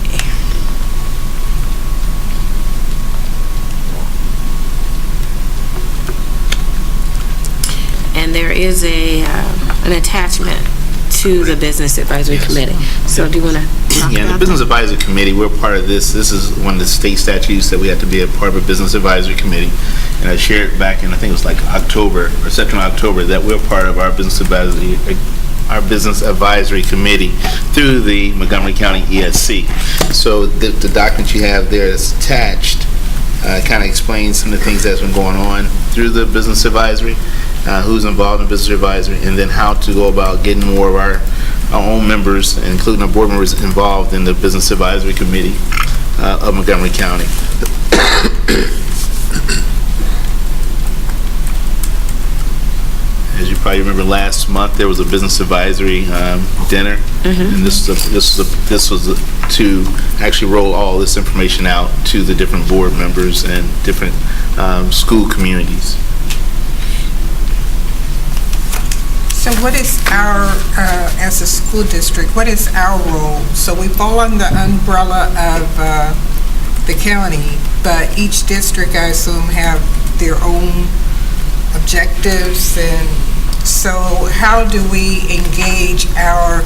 And there is an attachment to the Business Advisory Committee. So do you want to talk Yeah, about the Business Advisory Committee, we're part of this. This is one of the state statutes that we have to be a part of a Business Advisory Committee. And I shared back in, I think it was like October, or September, October, that we're part of our Business Advisory Committee through the Montgomery County ESC. So the document you have there that's attached kind of explains some of the things that's been going on through the Business Advisory, who's involved in Business Advisory, and then how to go about getting more of our own members, including our board members, involved in the Business Advisory Committee of Montgomery County. As you probably remember, last month there was a business advisory dinner, and this was to actually roll all this information out to the different board members and different school communities. So what is our, as a school district, what is our role? So we fall under the umbrella of the county, but each district, I assume, have their own objectives, and so how do we engage our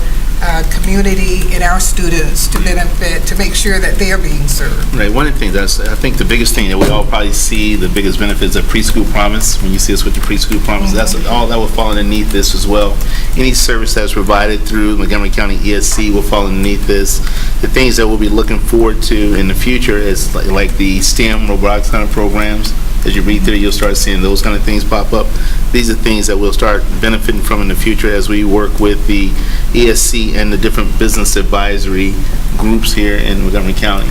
community and our students to benefit, to make sure that they're being served? Right. One of the things, I think the biggest thing that we all probably see, the biggest benefits of preschool promise. When you see us with the preschool promise, that's all that will fall underneath this as well. Any service that's provided through Montgomery County ESC will fall underneath this. The things that we'll be looking forward to in the future is like the STEM robotics kind of programs. As you read through, you'll start seeing those kind of things pop up. These are things that we'll start benefiting from in the future as we work with the ESC and the different business advisory groups here in Montgomery County.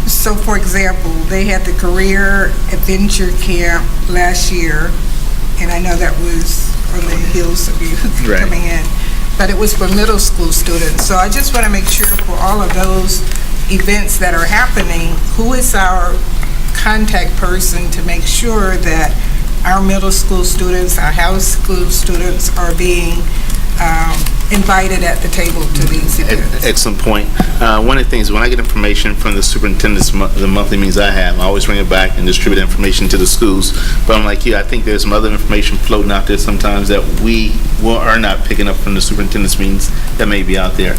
So, for example, they had the Career Adventure Camp last year, and I know that was on the heels of you coming in, but it was for middle school students. So I just want to make sure for all of those events that are happening, who is our contact person to make sure that our middle school students, our high school students are being invited at the table to these events? Excellent point. One of the things, when I get information from the superintendents, the monthly meetings I have, I always bring it back and distribute information to the schools. But I'm like you, I think there's some other information floating out there sometimes that we are not picking up from the superintendents meetings that may be out there.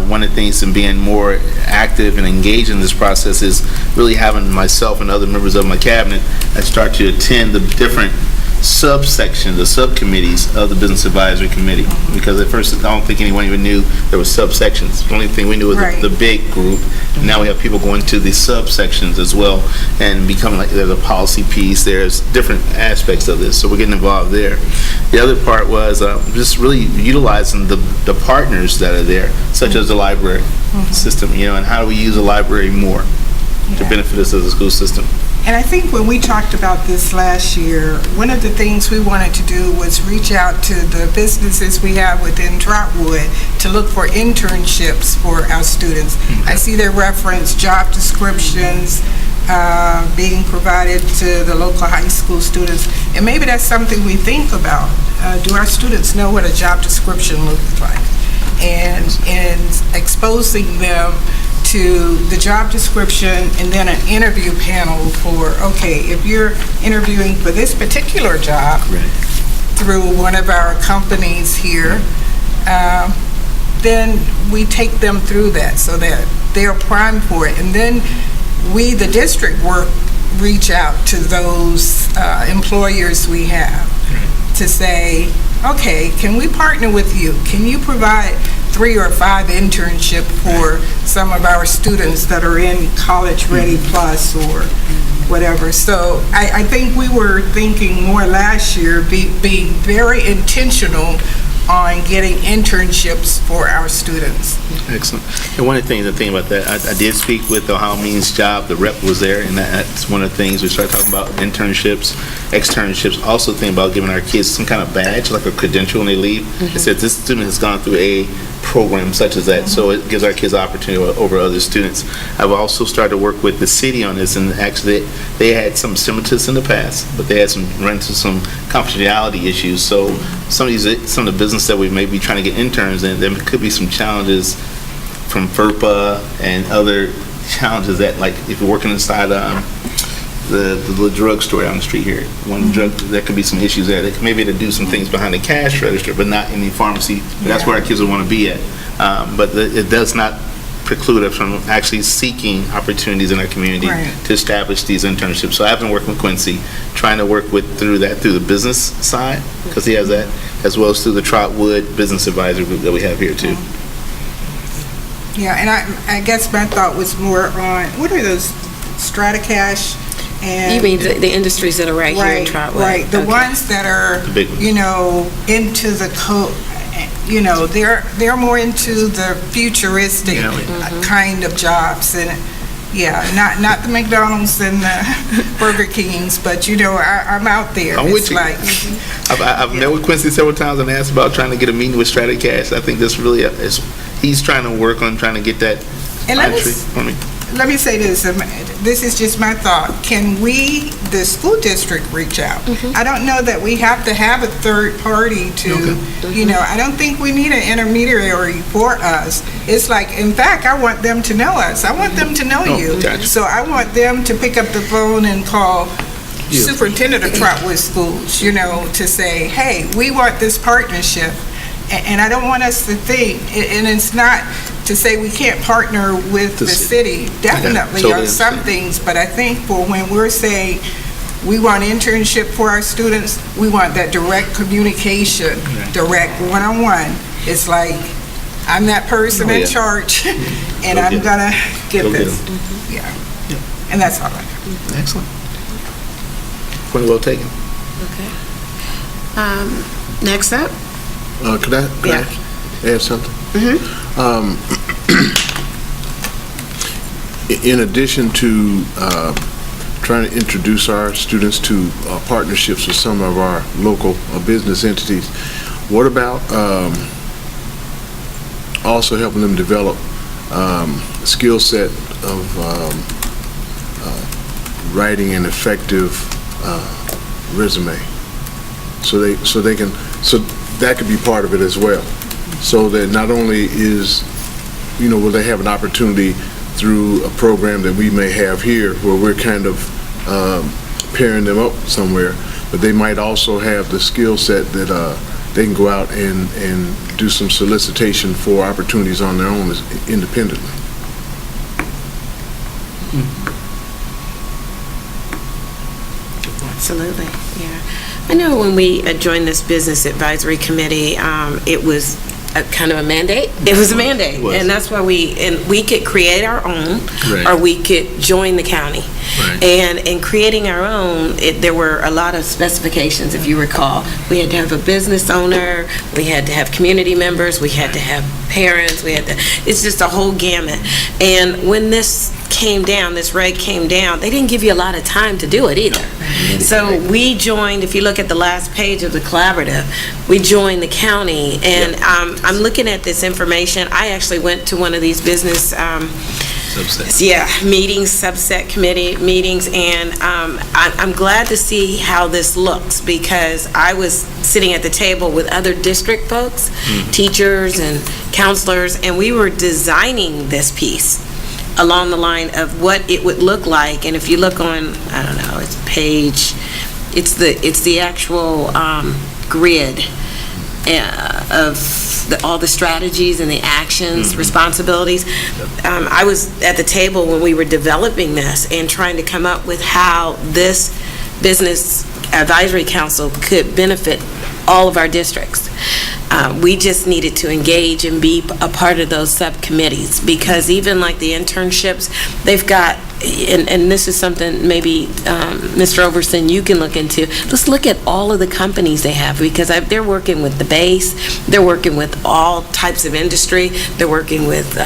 One of the things in being more active and engaged in this process is really having myself and other members of my cabinet that start to attend the different subsections, the subcommittees of the Business Advisory Committee. Because at first, I don't think anyone even knew there were subsections. The only thing we knew was the big group. Now we have people going to the subsections as well and becoming like, there's a policy piece, there's different aspects of this, so we're getting involved there. The other part was just really utilizing the partners that are there, such as the library system, and how do we use the library more to benefit us as a school system. And I think when we talked about this last year, one of the things we wanted to do was reach out to the businesses we have within Trotwood to look for internships for our students. I see they reference job descriptions being provided to the local high school students, and maybe that's something we think about. Do our students know what a job description looks like? And exposing them to the job description and then an interview panel for, okay, if you're interviewing for this particular job through one of our companies here, then we take them through that so that they're primed for it. And then we, the district, reach out to those employers we have to say, okay, can we partner with you? Can you provide 3 or 5 internships for some of our students that are in College Ready Plus or whatever? So I think we were thinking more last year, being very intentional on getting internships for our students. Excellent. And one of the things, I think about that, I did speak with the Ohio Means Job, the rep was there, and that's one of the things we started talking about, internships, externships, also think about giving our kids some kind of badge, like a credential when they leave. It said this student has gone through a program such as that, so it gives our kids opportunity over other students. I've also started to work with the city on this, and actually they had some similar to this in the past, but they had run into some confidentiality issues. So some of the business that we may be trying to get interns in, there could be some challenges from FERPA and other challenges that, like if you're working inside the little drugstore down the street here, one drug, there could be some issues there. They maybe to do some things behind the cash register, but not in the pharmacy. That's where our kids would want to be at. But it does not preclude us from actually seeking opportunities in our community to establish these internships. So I've been working with Quincy, trying to work through the business side, because he has that, as well as through the Trotwood Business Advisor Group that we have here too. Yeah, and I guess my thought was more on, what are those, StrataCash? And You mean the industries that are right here in Trotwood? Right, the ones that are, you know, into the code, you know, they're more into the futuristic kind of jobs, and not the McDonald's and the Burger Kings, but you know, I'm out there. I'm with you. I've met with Quincy several times and asked about trying to get a meeting with StrataCash. I think that's really he's trying to work on trying to get that entry for me. Let me say this, this is just my thought. Can we, the school district, reach out? I don't know that we have to have a third party to, you know, I don't think we need an intermediary for us. It's like, in fact, I want them to know us. I want them to know you. Gotcha. So I want them to pick up the phone and call Superintendent of Trotwood Schools, you know, to say, hey, we want this partnership. And I don't want us to think, and it's not to say we can't partner with the city, definitely on some things, but I think for when we're saying we want internship for our students, we want that direct communication, direct one-on-one. It's like, I'm that person in charge, and I'm gonna get this. And that's all I have. Excellent. Point well taken. Okay. Next up? Could I add something? In addition to trying to introduce our students to partnerships with some of our local business entities, what about also helping them develop a skill set of writing an effective resume, so that could be part of it as well, so that not only will they have an opportunity through a program that we may have here where we're kind of pairing them up somewhere, but they might also have the skill set that they can go out and do some solicitation for opportunities on their own independently. Absolutely, yeah. I know when we joined this business advisory committee, it was a kind of a mandate. It was a mandate, and that's why we could create our own, or we could join the county. And in creating our own, there were a lot of specifications, if you recall. We had to have a business owner, we had to have community members, we had to have parents, it's just a whole gamut. And when this reg came down, they didn't give you a lot of time to do it either. So we joined, if you look at the last page of the collaborative, we joined the county, and I'm looking at this information. I actually went to one of these business meetings, subset committee meetings, and I'm glad to see how this looks, because I was sitting at the table with other district folks, teachers and counselors, and we were designing this piece along the line of what it would look like. And if you look on, I don't know, it's the actual grid all the strategies and the actions, responsibilities. I was at the table when we were developing this and trying to come up with how this Business Advisory Council could benefit all of our districts. We just needed to engage and be a part of those subcommittees, because even like the internships, they've got, and this is something maybe Mr. Overson, you can look into. Let's look at all of the companies they have, because they're working with the base, they're working with all types of industry, they're working with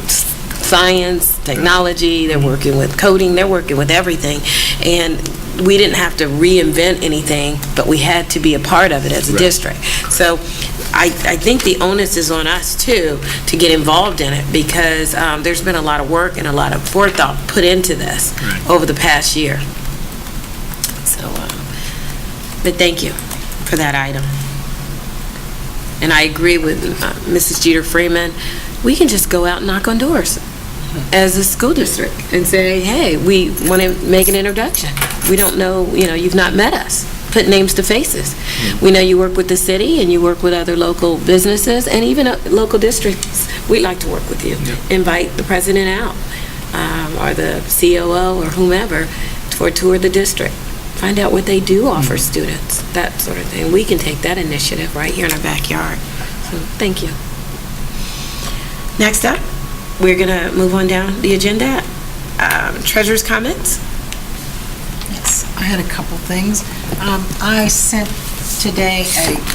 science, technology, they're working with coding, they're working with everything. And we didn't have to reinvent anything, but we had to be a part of it as a district. So I think the onus is on us, too, to get involved in it, because there's been a lot of work and a lot of forethought put into this over the past year. So, but thank you for that item. And I agree with Mrs. Jeter Freeman. We can just go out and knock on doors as a school district and say, hey, we want to make an introduction. We don't know, you've not met us. Put names to faces. We know you work with the city and you work with other local businesses and even local districts. We'd like to work with you. Invite the president out or the COO or whomever for a tour of the district. Find out what they do offer students, that sort of thing. We can take that initiative right here in our backyard. So thank you. Next up, we're going to move on down the agenda. Treasurer's comments. Yes, I had a couple things. I sent today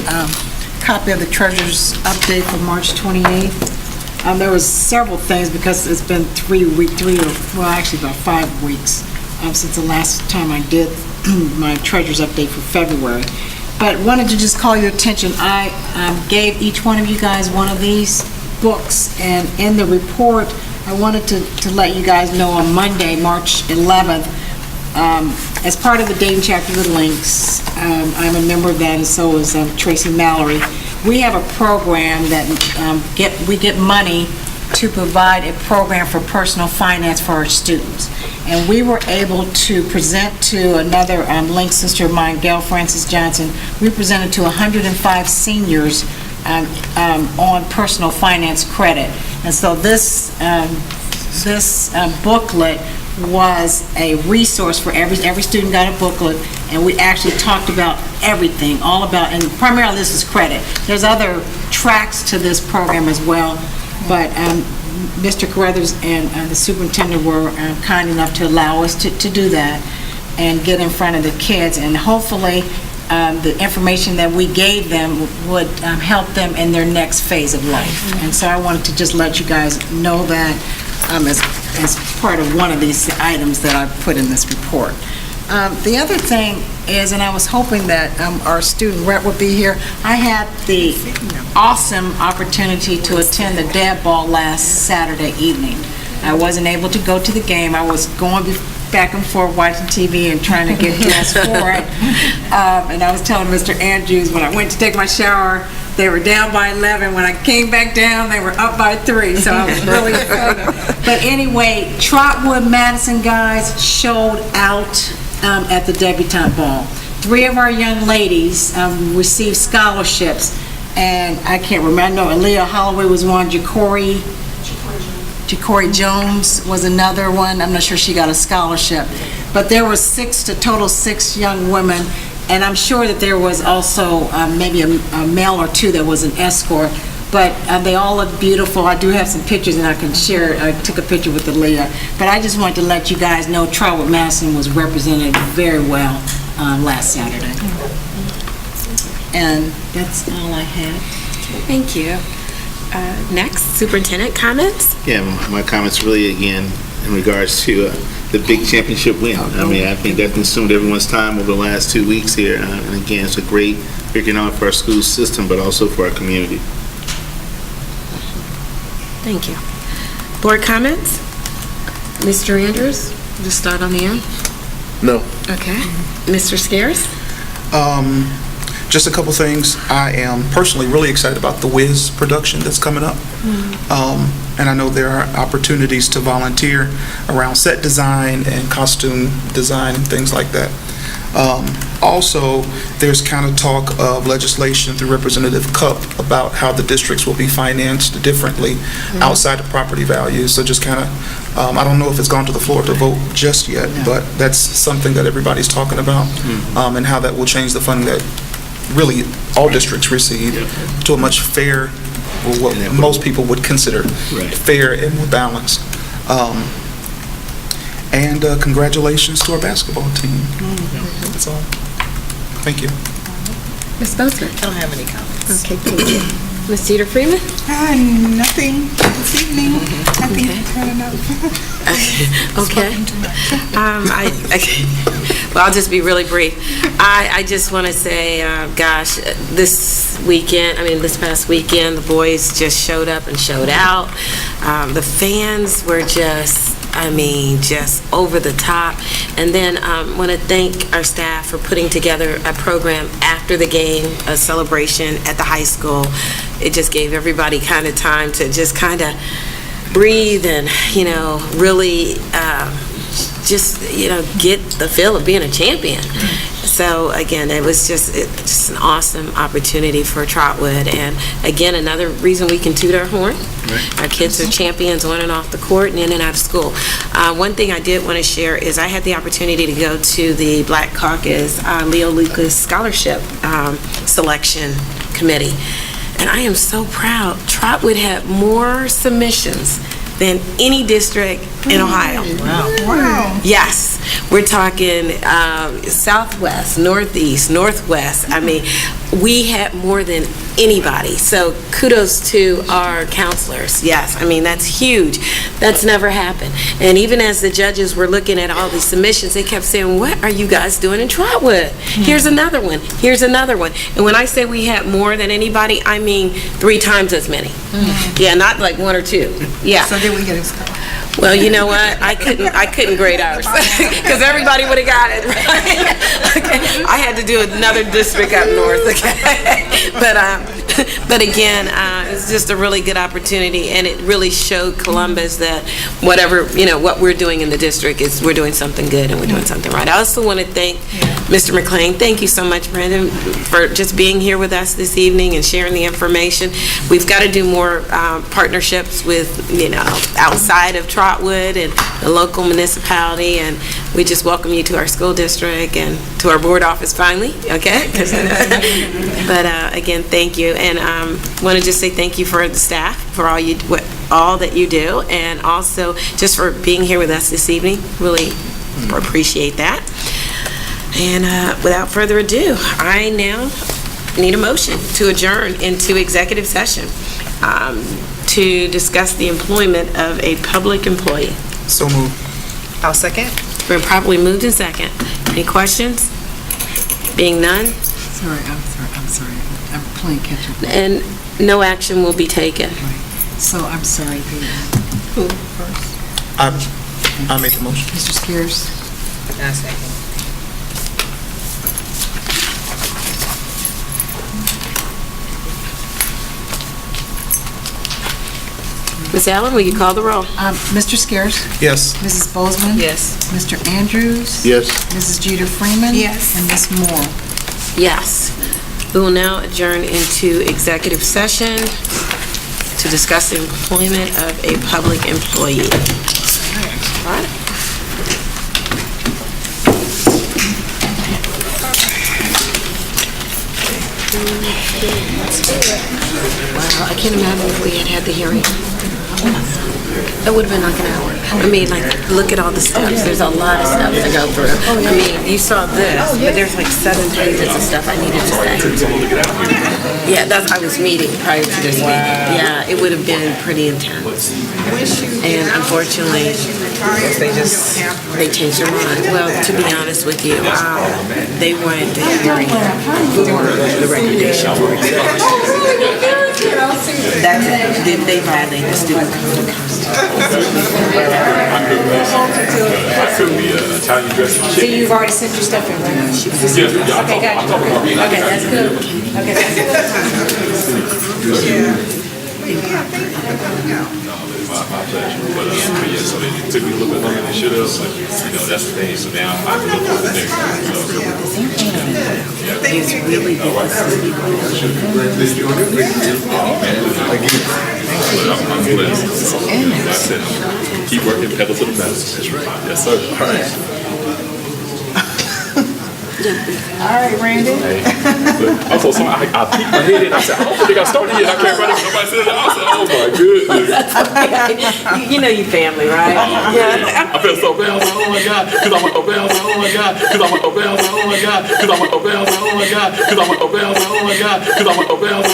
a copy of the treasurer's update for March 28th. There was several things because it's been about 5 weeks since the last time I did my treasurer's update for February. But wanted to just call your attention. I gave each one of you guys one of these books, and in the report, I wanted to let you guys know on Monday, March 11th, as part of the Dayton chapter of the Links, I'm a member of that, and so is Tracy Mallory. We have a program that we get money to provide a program for personal finance for our students. And we were able to present to another Link sister of mine, Gail Francis Johnson, we presented to 105 seniors on personal finance credit. And so this booklet was a resource for every student got a booklet, and we actually talked about everything, all about, and primarily this is credit. There's other tracks to this program as well, but Mr. Carruthers and the superintendent were kind enough to allow us to do that and get in front of the kids, and hopefully the information that we gave them would help them in their next phase of life. And so I wanted to just let you guys know that as part of one of these items that I put in this report. The other thing is, and I was hoping that our student rep would be here, I had the awesome opportunity to attend the Dad Ball last Saturday evening. I wasn't able to go to the game. I was going back and forth watching TV and trying to get dressed for it. And I was telling Mr. Andrews, when I went to take my shower, they were down by 11. When I came back down, they were up by 3. So I was really excited. But anyway, Trotwood-Madison guys showed out at the debutante ball. 3 of our young ladies received scholarships, and I can't remember. I know Aaliyah Holloway was one. Ja'Cory Jones was another one. I'm not sure she got a scholarship. But there were total 6 young women, and I'm sure that there was also maybe a male or 2 that was an escort. But they all look beautiful. I do have some pictures, and I can share. I took a picture with Aaliyah. But I just wanted to let you guys know Trotwood-Madison was represented very well last Saturday. And that's all I had. Thank you. Next, superintendent comments. Yeah, my comments really, again, in regards to the big championship win. I mean, I think that consumed everyone's time over the last 2 weeks here. And again, it's a great figuring out for our school system, but also for our community. Thank you. Board comments? Mr. Andrews, just start on the end. No. Okay. Mr. Scares? Just a couple things. I am personally really excited about the Wiz production that's coming up. And I know there are opportunities to volunteer around set design and costume design and things like that. Also, there's kind of talk of legislation through Representative Cupp about how the districts will be financed differently outside of property values. So just kind of, I don't know if it's gone to the floor to vote just yet, but that's something that everybody's talking about, and how that will change the funding that really all districts receive to a much fair, or what most people would consider fair and more balanced. And congratulations to our basketball team. That's all. Thank you. Ms. Boatman? I don't have any comments. Okay, thank you. Ms. Jeter Freeman? Nothing this evening. I think I've had enough. Okay. Well, I'll just be really brief. I just want to say, gosh, this past weekend, the boys just showed up and showed out. The fans were just over the top. And then I want to thank our staff for putting together a program after the game, a celebration at the high school. It just gave everybody kind of time to just kind of breathe and, really get the feel of being a champion. So again, it was just an awesome opportunity for Trotwood, and again, another reason we can toot our horn. Our kids are champions on and off the court and in and out of school. One thing I did want to share is I had the opportunity to go to the Black Caucus Leo Lucas Scholarship Selection Committee, and I am so proud. Trotwood had more submissions than any district in Ohio. Wow. Yes, we're talking Southwest, Northeast, Northwest. We had more than anybody. So kudos to our counselors. Yes, that's huge. That's never happened. And even as the judges were looking at all these submissions, they kept saying, what are you guys doing in Trotwood? Here's another one. Here's another one. And when I say we had more than anybody, I mean 3 times as many. Yeah, not like 1 or 2. Yeah. So did we get a score? Well, you know what? I couldn't grade ours because everybody would have got it, right? Okay. I had to do another district up north, okay? But again, it's just a really good opportunity, and it really showed Columbus that whatever, what we're doing in the district is we're doing something good and we're doing something right. I also want to thank Mr. McLean. Thank you so much, Brandon, for just being here with us this evening and sharing the information. We've got to do more partnerships with, outside of Trotwood and the local municipality, and we just welcome you to our school district and to our board office finally, okay? But again, thank you, and want to just say thank you for the staff for all that you do, and also just for being here with us this evening. Really appreciate that. And without further ado, I now need a motion to adjourn into executive session to discuss the employment of a public employee. So moved. I'll second. Been properly moved in second. Any questions? Being none, I'm sorry. I'm playing catch-up. and no action will be taken. So I'm sorry. Who first? I made the motion. Mr. Scares? I'll second. Ms. Allen, will you call the roll? Mr. Scares? Yes. Mrs. Bozeman? Yes. Mr. Andrews? Yes. Mrs. Jeter Freeman? Yes. And Ms. Moore? Yes. We will now adjourn into executive session to discuss the employment of a public employee. All right. Wow, I can't imagine if we had the hearing. It would have been like an hour. Look at all the steps. There's a lot of stuff to go through. You saw this, but there's like 7 pages of stuff I needed to say. Yeah, I was meeting prior to this meeting. Yeah, it would have been pretty intense. And unfortunately, they changed their mind. Well, to be honest with you, they weren't hearing for the recommendation for executive. That's it. They violate the student code. So you've already sent your stuff in, right? Okay, gotcha. Okay, that's good. Okay, that's good. My pleasure. But yeah, so it took me a little bit longer than it should have, but, you know, that's the thing. So now I can look forward to next time. So, Thank you. all right. Congratulations on your victory. Again. I'm blessed. That's it. Keep working, pedal to the metal. That's right. Yes, sir. All right. All right, Randy. Hey, look, I saw somebody, I peeked my head in, I said, I don't think I started yet. I can't run it. Nobody said that. I said, oh my goodness. You know your family, right? I felt so bad. I was like, oh my God. Because I'm like, oh my God. Oh my God. Because I'm like, oh my God. Because I'm like, oh my God. Because I'm like, oh my God. Because I'm like, oh my God. Because I'm like, oh my God.